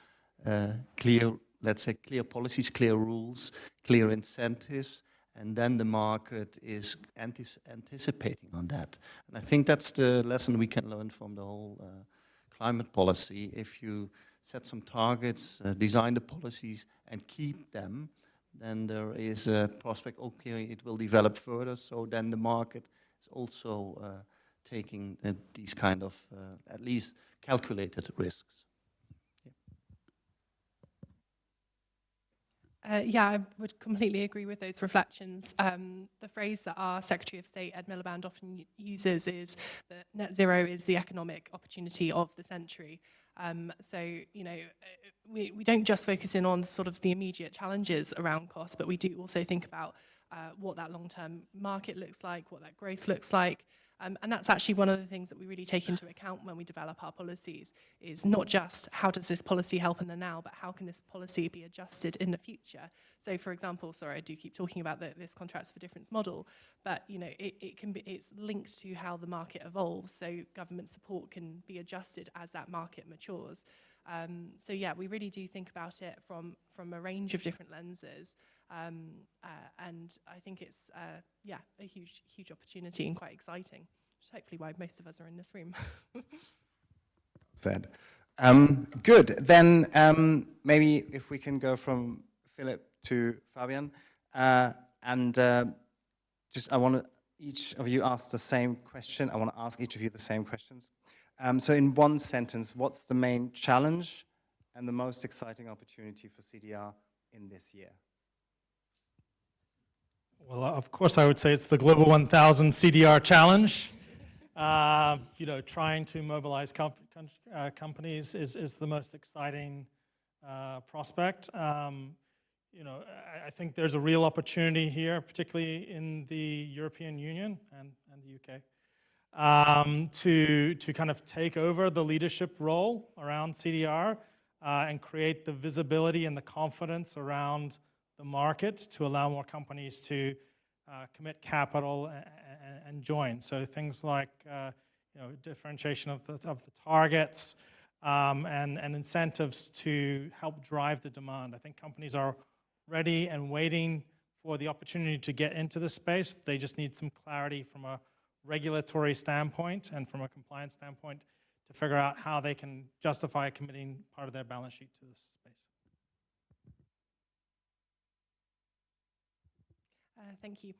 clear, let's say, clear policies, clear rules, clear incentives, and then the market is anticipating on that. And I think that's the lesson we can learn from the whole climate policy. If you set some targets, design the policies, and keep them, then there is a prospect, okay, it will develop further, so then the market is also taking these kind of, at least, calculated risks. Yeah, I would completely agree with those reflections. The phrase that our Secretary of State, Ed Miliband, often uses is that net zero is the economic opportunity of the century. So, you know, we don't just focus in on sort of the immediate challenges around cost, but we do also think about what that long-term market looks like, what that growth looks like. And that's actually one of the things that we really take into account when we develop our policies, is not just how does this policy help in the now, but how can this policy be adjusted in the future. So, for example, sorry, I do keep talking about this contracts for difference model, but you know, it's linked to how the market evolves. So government support can be adjusted as that market matures. So yeah, we really do think about it from a range of different lenses. And I think it's, yeah, a huge opportunity and quite exciting, which is hopefully why most of us are in this room. Said. Good. Then maybe if we can go from Philip to Fabian. And just I want to each of you ask the same question. I want to ask each of you the same questions. So in one sentence, what's the main challenge and the most exciting opportunity for CDR in this year? Well, of course, I would say it's the Global 1000 CDR Challenge. You know, trying to mobilize companies is the most exciting prospect. You know, I think there's a real opportunity here, particularly in the European Union and the UK, to kind of take over the leadership role around CDR and create the visibility and the confidence around the market to allow more companies to commit capital and join. So things like you know, differentiation of the targets and incentives to help drive the demand. I think companies are ready and waiting for the opportunity to get into the space. They just need some clarity from a regulatory standpoint and from a compliance standpoint to figure out how they can justify committing part of their balance sheet to this space. Thank you.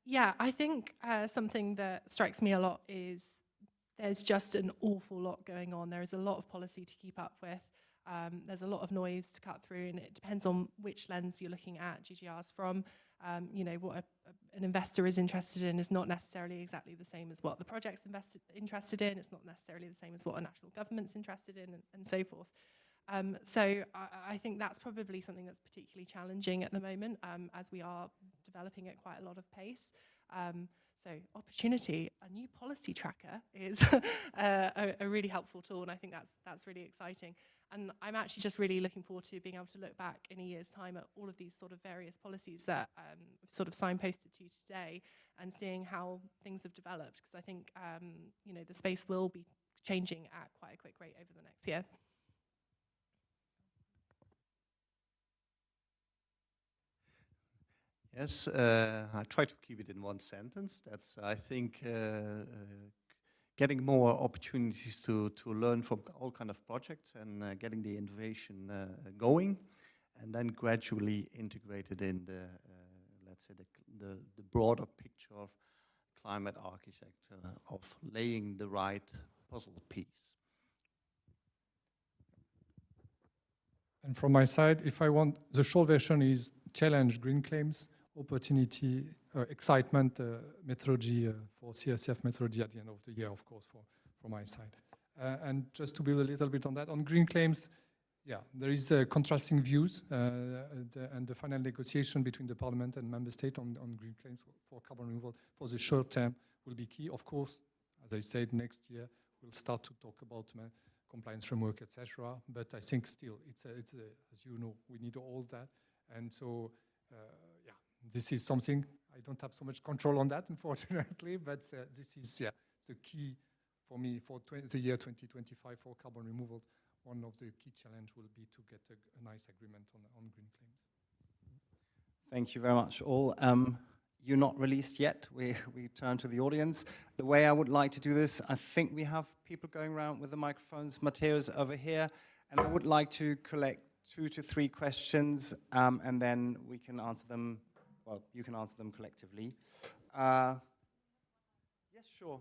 Yeah, I think something that strikes me a lot is there's just an awful lot going on. There is a lot of policy to keep up with. There's a lot of noise to cut through, and it depends on which lens you're looking at GGRs from. You know, what an investor is interested in is not necessarily exactly the same as what the project's interested in. It's not necessarily the same as what a national government's interested in, and so forth. So I think that's probably something that's particularly challenging at the moment, as we are developing at quite a lot of pace. So opportunity, a new policy tracker is a really helpful tool, and I think that's really exciting. And I'm actually just really looking forward to being able to look back in a year's time at all of these sort of various policies that I've sort of signposted to today, and seeing how things have developed, because I think you know, the space will be changing at quite a quick rate over the next year. Yes, I try to keep it in one sentence. That's, I think, getting more opportunities to learn from all kind of projects and getting the innovation going, and then gradually integrated in the, let's say, the broader picture of climate architecture, of laying the right puzzle piece. And from my side, if I want, the short version is challenge, green claims, opportunity, excitement, methodology for CSF methodology at the end of the year, of course, from my side. And just to build a little bit on that, on green claims, yeah, there is contrasting views, and the final negotiation between the Parliament and Member State on green claims for carbon removal for the short term will be key. Of course, as I said, next year we'll start to talk about compliance framework, etc. But I think still, it's as you know, we need all that, and so yeah, this is something I don't have so much control on that, unfortunately. But this is the key for me for the year 2025 for carbon removal. One of the key challenge will be to get a nice agreement on green claims. Thank you very much, all. You're not released yet. We turn to the audience. The way I would like to do this, I think we have people going around with the microphones. Mateo's over here, and I would like to collect 2 to 3 questions, and then we can answer them. Well, you can answer them collectively. Yes, sure.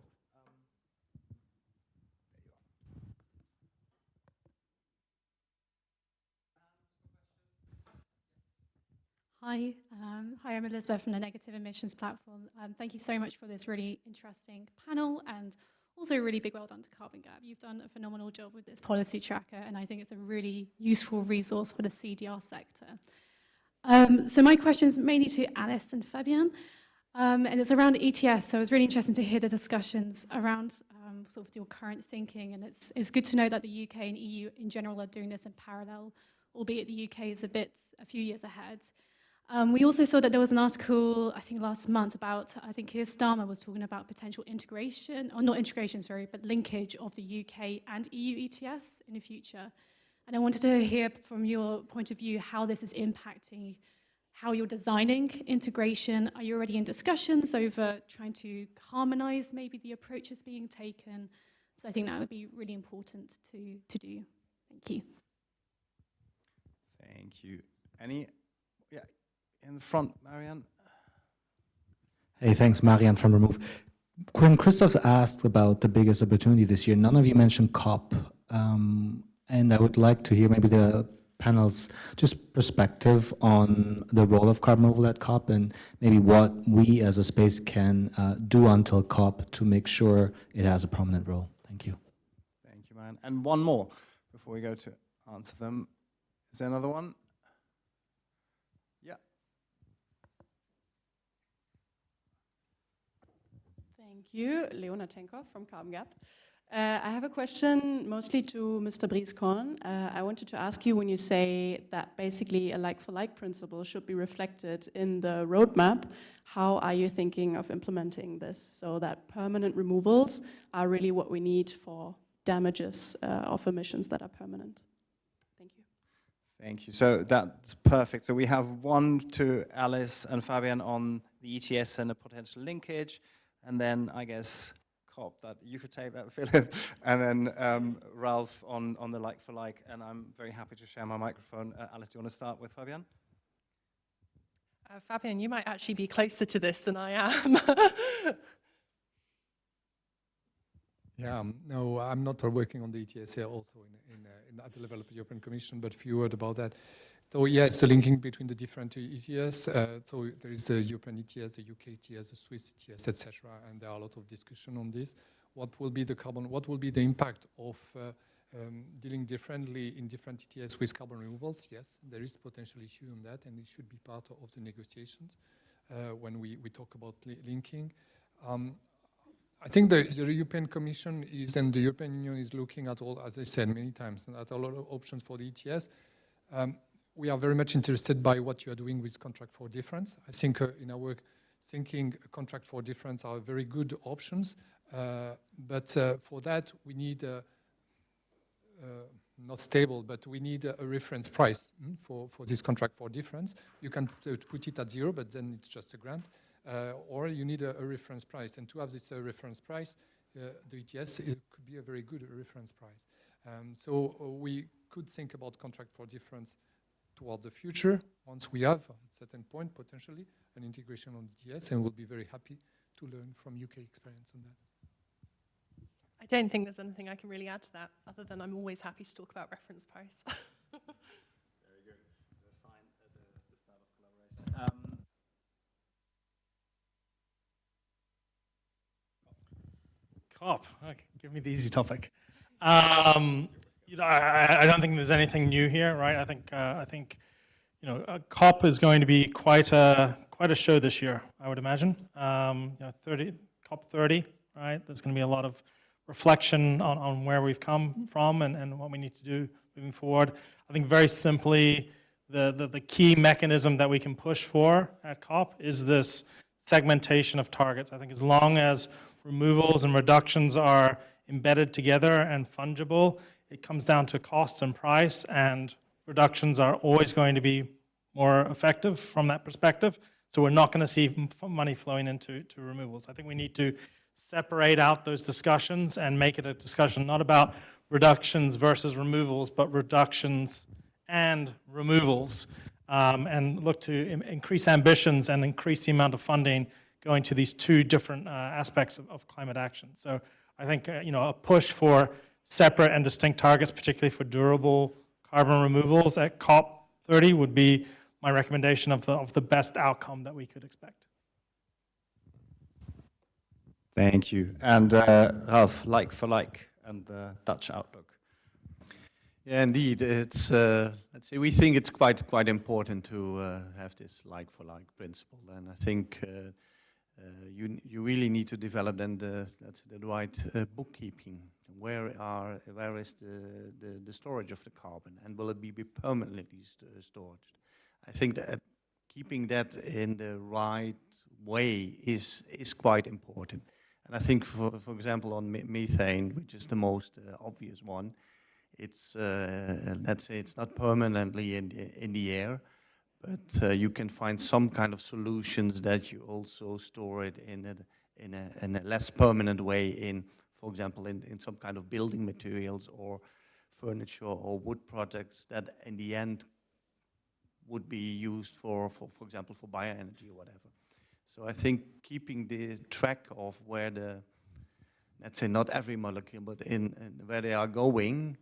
Hi, I'm Elizabeth from the Negative Emissions Platform. Thank you so much for this really interesting panel, and also a really big well done to Carbon Gap. You've done a phenomenal job with this policy tracker, and I think it's a really useful resource for the CDR sector. So my question is mainly to Alice and Fabian, and it's around ETS. So it's really interesting to hear the discussions around sort of your current thinking, and it's good to know that the UK and EU in general are doing this in parallel, albeit the UK is a few years ahead. We also saw that there was an article, I think last month, about, I think Keir Starmer was talking about potential integration, or not integration, sorry, but linkage of the UK and EU ETS in the future. And I wanted to hear from your point of view how this is impacting how you're designing integration. Are you already in discussions over trying to harmonize maybe the approaches being taken? So I think that would be really important to do. Thank you. Thank you. Any? Yeah. In the front, Marianne. Hey, thanks, Marianne from Remove. When Christoph asked about the biggest opportunity this year, none of you mentioned COP, and I would like to hear maybe the panel's just perspective on the role of carbon removal at COP, and maybe what we as a space can do until COP to make sure it has a prominent role. Thank you. Thank you, man. And one more before we go to answer them. Is there another one? Thank you, Leona Tenkov from Carbon Gap. I have a question mostly to Mr. Brieskorn. I wanted to ask you, when you say that basically a like-for-like principle should be reflected in the roadmap, how are you thinking of implementing this so that permanent removals are really what we need for damages of emissions that are permanent? Thank you. Thank you. So that's perfect. So we have one to Alice and Fabian on the ETS and a potential linkage. And then I guess COP, that you could take that, Philip, and then Ralph on the like-for-like, and I'm very happy to share my microphone. Alice, do you want to start with Fabian? Fabian, you might actually be closer to this than I am. Yeah, no, I'm not working on the ETS here also at the level of the European Commission, but a few words about that. So yeah, it's a linking between the different ETS. So there is the European ETS, the UK ETS, the Swiss ETS, etc. And there are a lot of discussion on this. What will be the carbon? What will be the impact of dealing differently in different ETS with carbon removals? Yes, there is potential issue on that, and it should be part of the negotiations when we talk about linking. I think the European Commission is, and the European Union is looking at all, as I said many times, at a lot of options for the ETS. We are very much interested by what you are doing with contract for difference. I think in our thinking, contract for difference are very good options, but for that we need not stable, but we need a reference price for this contract for difference. You can put it at 0, but then it's just a grant, or you need a reference price. And to have this reference price, the ETS, it could be a very good reference price. So we could think about contract for difference toward the future, once we have, at a certain point, potentially, an integration on ETS, and we'll be very happy to learn from UK experience on that. I don't think there's anything I can really add to that, other than I'm always happy to talk about reference price. Very good. The sign at the start of collaboration. COP, okay, give me the easy topic. I don't think there's anything new here, right? I think COP is going to be quite a show this year, I would imagine. COP 30, right? There's going to be a lot of reflection on where we've come from and what we need to do moving forward. I think very simply, the key mechanism that we can push for at COP is this segmentation of targets. I think as long as removals and reductions are embedded together and fungible, it comes down to cost and price, and reductions are always going to be more effective from that perspective. So we're not going to see money flowing into removals. I think we need to separate out those discussions and make it a discussion not about reductions versus removals, but reductions and removals, and look to increase ambitions and increase the amount of funding going to these two different aspects of climate action. So I think a push for separate and distinct targets, particularly for durable carbon removals at COP 30, would be my recommendation of the best outcome that we could expect. Thank you. And Ralph, like for like, and the Dutch outlook. Yeah, indeed. It's let's say we think it's quite important to have this like-for-like principle, and I think you really need to develop then the right bookkeeping. Where is the storage of the carbon, and will it be permanently stored? I think that keeping that in the right way is quite important. And I think, for example, on methane, which is the most obvious one, it's let's say it's not permanently in the air, but you can find some kind of solutions that you also store it in a less permanent way in, for example, in some kind of building materials or furniture or wood products that in the end would be used for example, for bioenergy or whatever. So I think keeping the track of where let's say not every molecule, but in where they are going,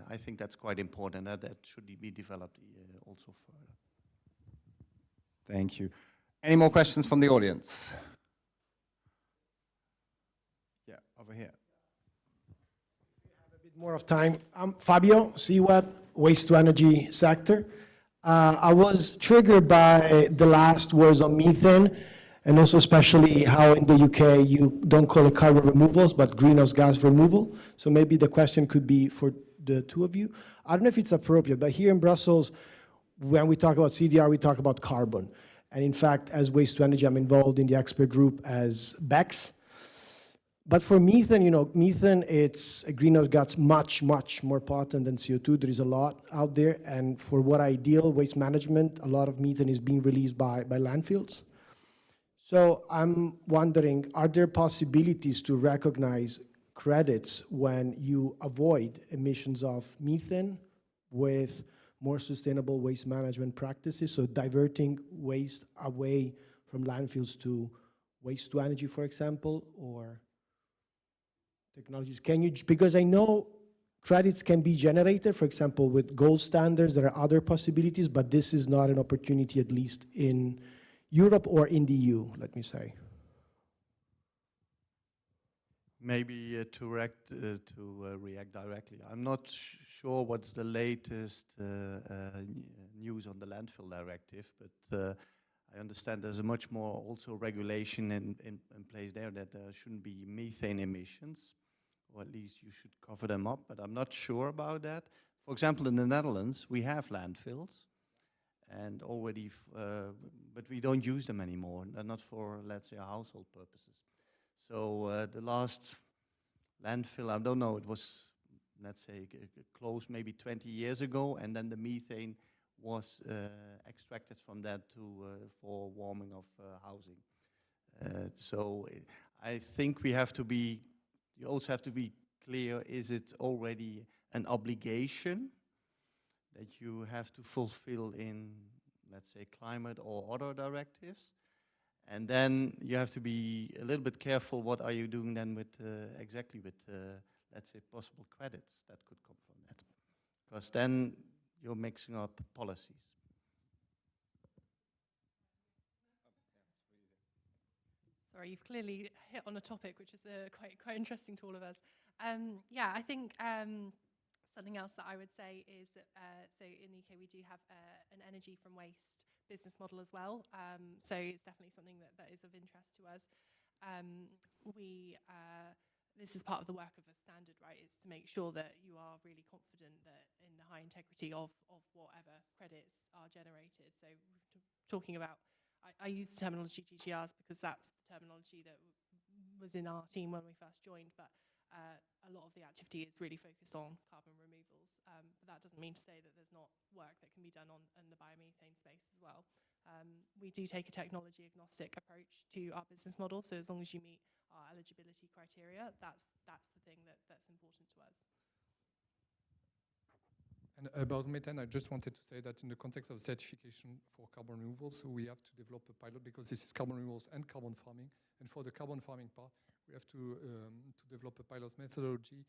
I think that's quite important, that should be developed also further. Thank you. Any more questions from the audience? Yeah, over here. More of time. I'm Fabio, CWEB, waste to energy sector. I was triggered by the last words on methane, and also especially how in the UK you don't call it carbon removals, but greenhouse gas removal. So maybe the question could be for the two of you. I don't know if it's appropriate, but here in Brussels, when we talk about CDR, we talk about carbon. And in fact, as waste to energy, I'm involved in the expert group as BECS. But for methane, methane, it's a greenhouse gas much, much more potent than CO2. There is a lot out there. And for what I deal, waste management, a lot of methane is being released by landfills. So I'm wondering, are there possibilities to recognize credits when you avoid emissions of methane with more sustainable waste management practices? So diverting waste away from landfills to waste to energy, for example, or technologies. Can you, because I know credits can be generated, for example, with gold standards, there are other possibilities, but this is not an opportunity, at least in Europe or in the EU, let me say. Maybe to react directly. I'm not sure what's the latest news on the landfill directive, but I understand there's a much more also regulation in place there that there shouldn't be methane emissions, or at least you should cover them up, but I'm not sure about that. For example, in the Netherlands, we have landfills, and already, but we don't use them anymore, not for, let's say, household purposes. So the last landfill, I don't know, it was, let's say, close maybe 20 years ago, and then the methane was extracted from that for warming of housing. So I think we have to be, you also have to be clear, is it already an obligation that you have to fulfill in, let's say, climate or other directives? And then you have to be a little bit careful, what are you doing then with, exactly with, let's say, possible credits that could come from that. Because then you're mixing up policies. Sorry, you've clearly hit on a topic which is quite interesting to all of us. Yeah, I think Something else that I would say is that, so in the UK we do have an energy from waste business model as well. So it's definitely something that is of interest to us. This is part of the work of a standard, right? It's to make sure that you are really confident that in the high integrity of whatever credits are generated. So talking about, I use the terminology GGRs because that's the terminology that was in our team when we first joined, but a lot of the activity is really focused on carbon removals. But that doesn't mean to say that there's not work that can be done in the biomethane space as well. We do take a technology agnostic approach to our business model, so as long as you meet our eligibility criteria, that's the thing that's important to us. And about methane, I just wanted to say that in the context of certification for carbon removal, so we have to develop a pilot because this is carbon removals and carbon farming. And for the carbon farming part, we have to develop a pilot methodology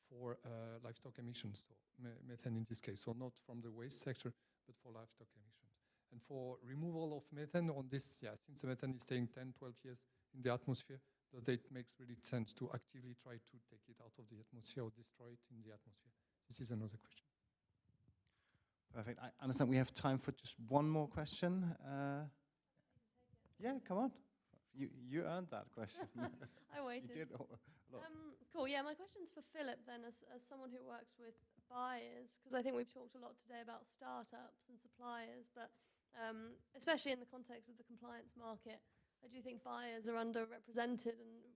for livestock emissions, so methane in this case. So not from the waste sector, but for livestock emissions. And for removal of methane on this, since the methane is staying 10, 12 years in the atmosphere, does it make really sense to actively try to take it out of the atmosphere or destroy it in the atmosphere? This is another question. Perfect. I understand we have time for just one more question. Yeah, come on. You earned that question. I waited. You did a lot. Cool. Yeah, my question's for Philip then, as someone who works with buyers, because I think we've talked a lot today about startups and suppliers, but especially in the context of the compliance market, I do think buyers are underrepresented, and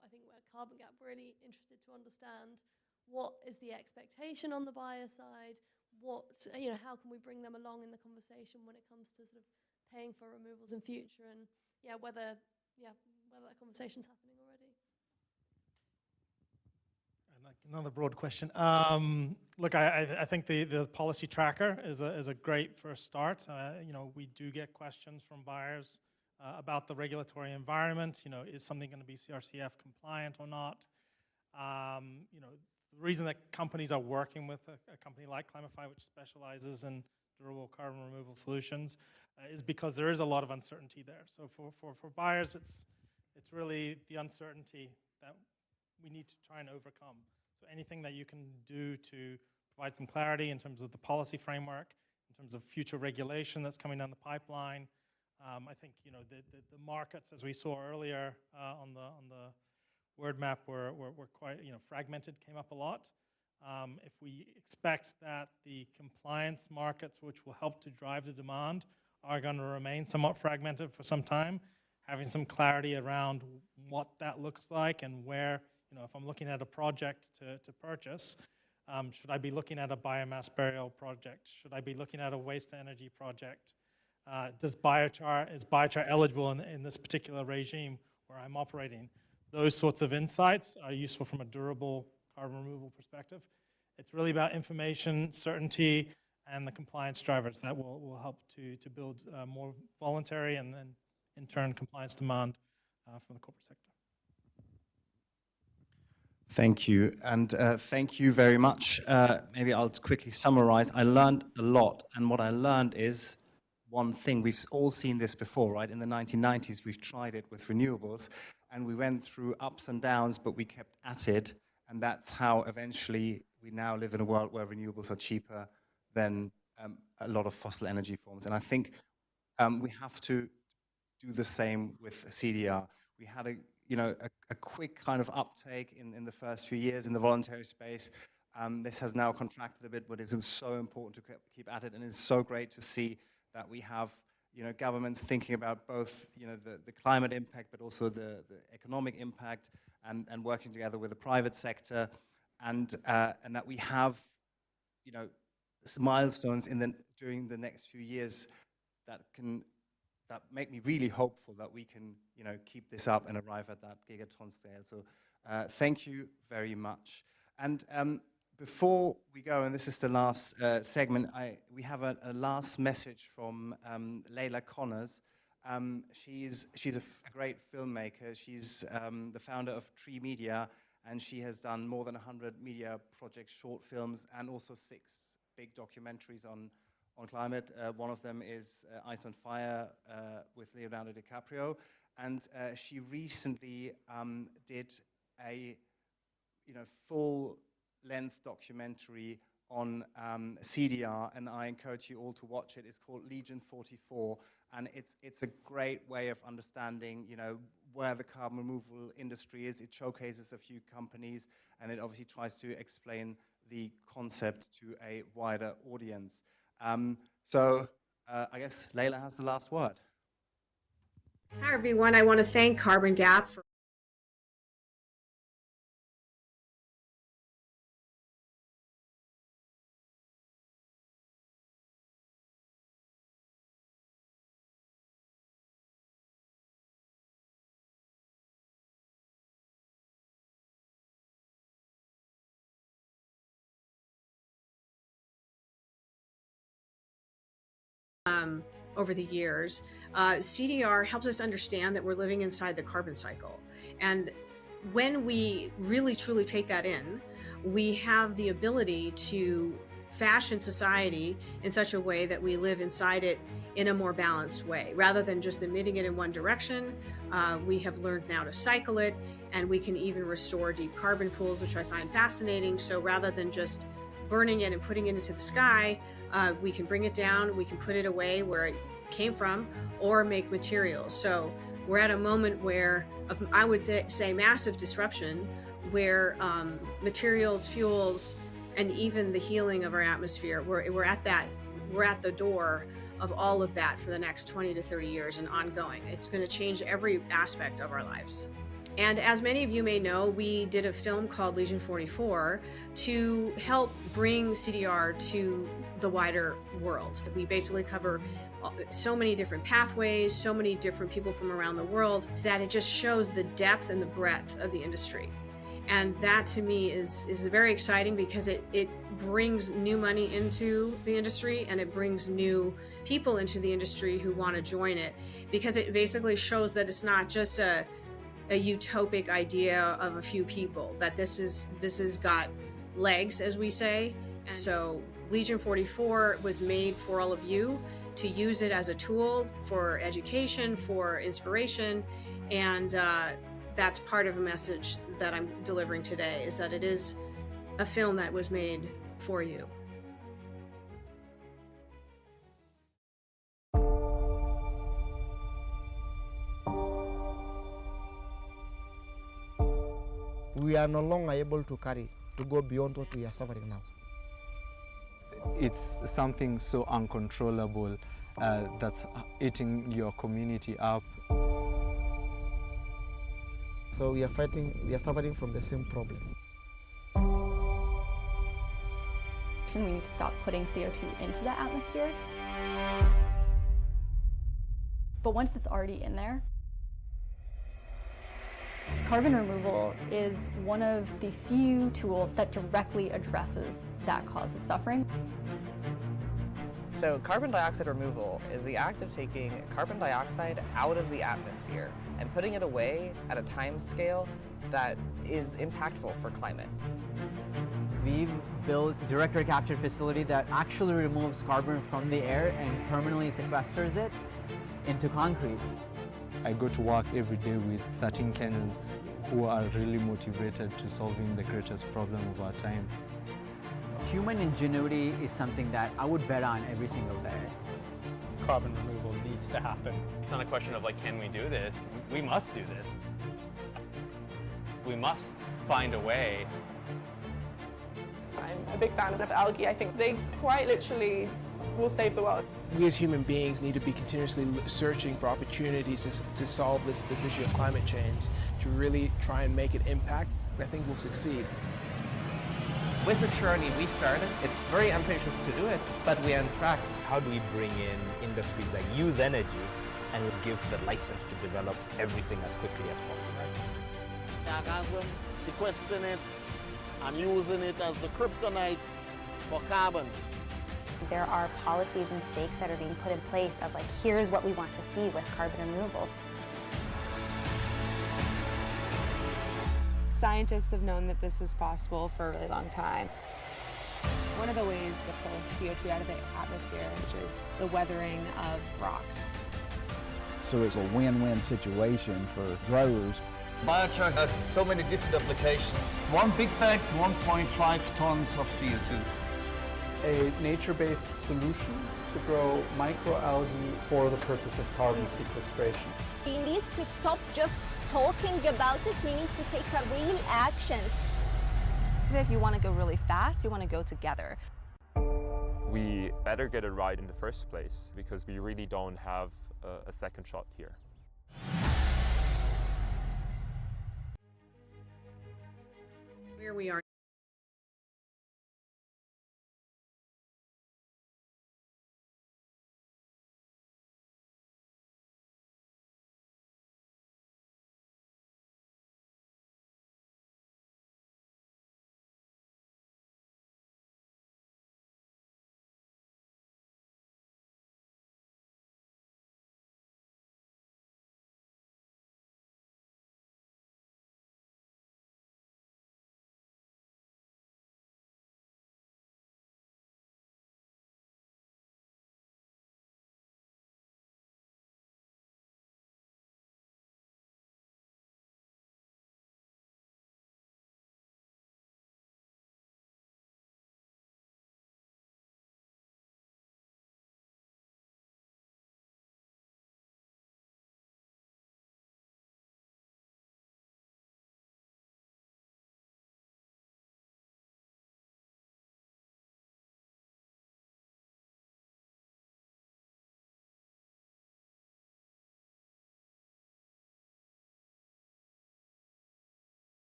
I think at Carbon Gap we're really interested to understand what is the expectation on the buyer side, how can we bring them along in the conversation when it comes to sort of paying for removals in future, and whether that conversation's happening already. And like another broad question. Look, I think the policy tracker is a great first start. We do get questions from buyers about the regulatory environment. Is something going to be CRCF compliant or not? The reason that companies are working with a company like Climify, which specializes in durable carbon removal solutions, is because there is a lot of uncertainty there. So for buyers, it's really the uncertainty that we need to try and overcome. So anything that you can do to provide some clarity in terms of the policy framework, in terms of future regulation that's coming down the pipeline. I think the markets, as we saw earlier on the word map, were quite fragmented, came up a lot. If we expect that the compliance markets, which will help to drive the demand, are going to remain somewhat fragmented for some time, having some clarity around what that looks like and where, if I'm looking at a project to purchase, should I be looking at a biomass burial project? Should I be looking at a waste energy project? Is biochar eligible in this particular regime where I'm operating? Those sorts of insights are useful from a durable carbon removal perspective. It's really about information, certainty, and the compliance drivers that will help to build more voluntary and then, in turn, compliance demand from the corporate sector. Thank you, and thank you very much. Maybe I'll quickly summarize. I learned a lot, and what I learned is one thing. We've all seen this before, right? In the 1990s, we've tried it with renewables, and we went through ups and downs, but we kept at it, and that's how eventually we now live in a world where renewables are cheaper than a lot of fossil energy forms. And I think we have to do the same with CDR. We had a quick kind of uptake in the first few years in the voluntary space. This has now contracted a bit, but it's so important to keep at it, and it's so great to see that we have governments thinking about both the climate impact, but also the economic impact, and working together with the private sector, and that we have milestones during the next few years that make me really hopeful that we can keep this up and arrive at that gigaton scale. So thank you very much. And before we go, and this is the last segment, we have a last message from Leila Connors. She's a great filmmaker. She's the founder of Tree Media, and she has done more than 100 media projects, short films, and also 6 big documentaries on climate. One of them is Ice on Fire with Leonardo DiCaprio, and she recently did a full-length documentary on CDR, and I encourage you all to watch it. It's called Legion 44, and it's a great way of understanding, you know, where the carbon removal industry is. It showcases a few companies, and it obviously tries to explain the concept to a wider audience. I guess Leila has the last word. Hi, everyone. I want to thank Carbon Gap for over the years. CDR helps us understand that we're living inside the carbon cycle. And when we really truly take that in, we have the ability to fashion society in such a way that we live inside it in a more balanced way. Rather than just emitting it in one direction, we have learned now to cycle it, and we can even restore deep carbon pools, which I find fascinating. So rather than just burning it and putting it into the sky, we can bring it down, we can put it away where it came from, or make materials. So we're at a moment where, I would say, massive disruption, where materials, fuels, and even the healing of our atmosphere, we're at the door of all of that for the next 20 to 30 years and ongoing. It's going to change every aspect of our lives. And as many of you may know, we did a film called Legion 44 to help bring CDR to the wider world. We basically cover so many different pathways, so many different people from around the world, that it just shows the depth and the breadth of the industry. And that to me is very exciting, because it brings new money into the industry, and it brings new people into the industry who want to join it, because it basically shows that it's not just a utopic idea of a few people, that this has got legs, as we say. And so Legion 44 was made for all of you to use it as a tool for education, for inspiration, and that's part of a message that I'm delivering today, is that it is a film that was made for you. We are no longer able to go beyond what we are suffering now. It's something so uncontrollable that's eating your community up. So we are suffering from the same problem. We need to stop putting CO2 into the atmosphere. But once it's already in there, carbon removal is one of the few tools that directly addresses that cause of suffering. So carbon dioxide removal is the act of taking carbon dioxide out of the atmosphere and putting it away at a time scale that is impactful for climate. We've built direct air capture facility that actually removes carbon from the air and permanently sequesters it into concrete. I go to work every day with 13 Kenyans who are really motivated to solving the greatest problem of our time. Human ingenuity is something that I would bet on every single day. Carbon removal needs to happen. It's not a question of like, can we do this? We must do this. We must find a way. I'm a big fan of algae. I think they quite literally will save the world. We as human beings need to be continuously searching for opportunities to solve this issue of climate change, to really try and make an impact. I think we'll succeed. With the journey we started, it's very ambitious to do it, but we're on track. How do we bring in industries that use energy and give the license to develop everything as quickly as possible? Sargassum, sequestering it and using it as the kryptonite for carbon. There are policies and stakes that are being put in place of like, here's what we want to see with carbon removals. Scientists have known that this is possible for a really long time. One of the ways to pull CO2 out of the atmosphere, which is the weathering of rocks. So it's a win-win situation for growers. Biochar has so many different applications. One big bag, 1.5 tons of CO2. a nature-based solution to grow microalgae for the purpose of carbon sequestration. We need to stop just talking about it, we need to take a real action. If you want to go really fast, you want to go together. We better get it right in the first place because we really don't have a second shot here. Where we are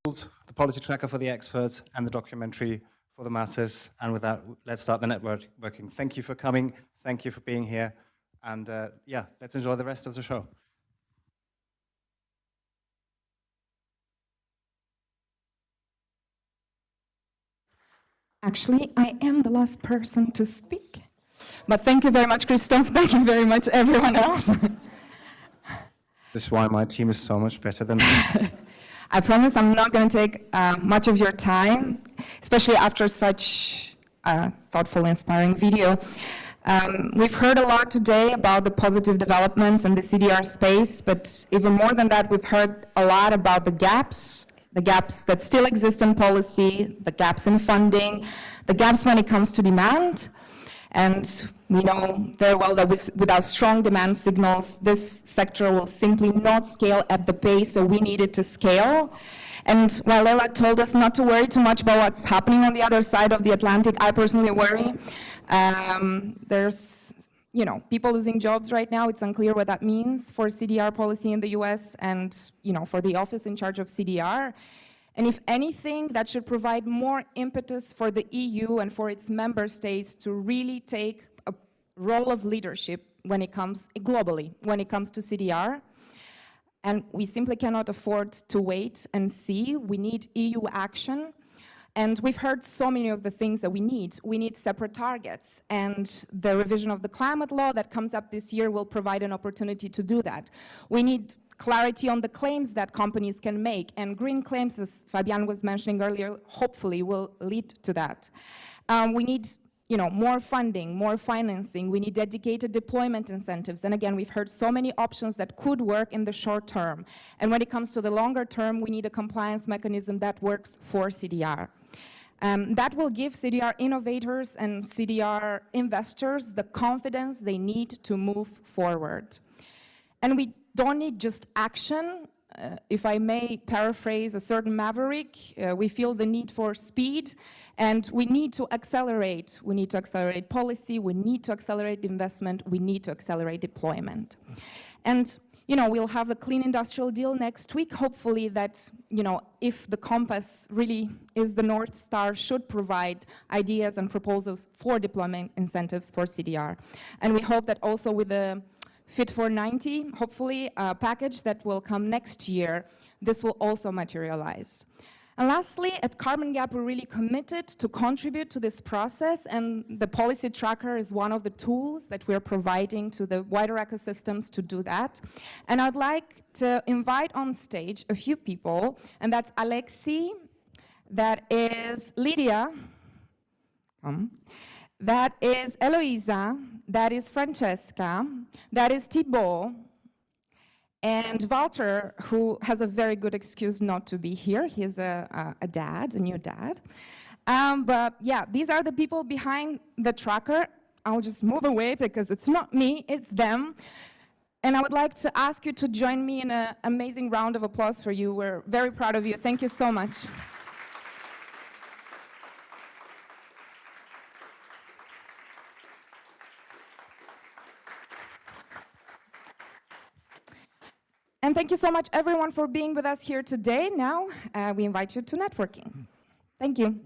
the policy tracker for the experts, and the documentary for the masses. And with that, let's start the networking. Thank you for coming. Thank you for being here. And yeah, let's enjoy the rest of the show. Actually, I am the last person to speak. But thank you very much, Christoph. Thank you very much, everyone else. This is why my team is so much better than mine. I promise I'm not going to take much of your time, especially after such a thoughtful, inspiring video. We've heard a lot today about the positive developments in the CDR space, but even more than that, we've heard a lot about the gaps that still exist in policy, the gaps in funding, the gaps when it comes to demand. And we know very well that without strong demand signals, this sector will simply not scale at the pace that we need it to scale. And while Leila told us not to worry too much about what's happening on the other side of the Atlantic, I personally worry. There's people losing jobs right now. It's unclear what that means for CDR policy in the US and for the office in charge of CDR. And if anything, that should provide more impetus for the EU and for its member states to really take a role of leadership globally when it comes to CDR. And we simply cannot afford to wait and see. We need EU action. And we've heard so many of the things that we need. We need separate targets, and the revision of the climate law that comes up this year will provide an opportunity to do that. We need clarity on the claims that companies can make, and green claims, as Fabian was mentioning earlier, hopefully will lead to that. We need more funding, more financing. We need dedicated deployment incentives. And again, we've heard so many options that could work in the short term. And when it comes to the longer term, we need a compliance mechanism that works for CDR. That will give CDR innovators and CDR investors the confidence they need to move forward. And we don't need just action. If I may paraphrase a certain maverick, we feel the need for speed, and we need to accelerate. We need to accelerate policy, we need to accelerate investment, we need to accelerate deployment. And we'll have the Clean Industrial Deal next week. Hopefully that, if the compass really is the North Star, should provide ideas and proposals for deployment incentives for CDR. And we hope that also with the Fit for 90, hopefully a package that will come next year, this will also materialize. And lastly, at Carbon Gap, we're really committed to contribute to this process, and the policy tracker is one of the tools that we're providing to the wider ecosystems to do that. And I'd like to invite on stage a few people, and that's Alexi, that is Lydia, that is Eloisa, that is Francesca, that is Thibaut, and Walter, who has a very good excuse not to be here. He's a dad, a new dad. But yeah, these are the people behind the tracker. I'll just move away because it's not me, it's them. And I would like to ask you to join me in an amazing round of applause for you. We're very proud of you. Thank you so much. And thank you so much, everyone, for being with us here today. Now, we invite you to networking. Thank you.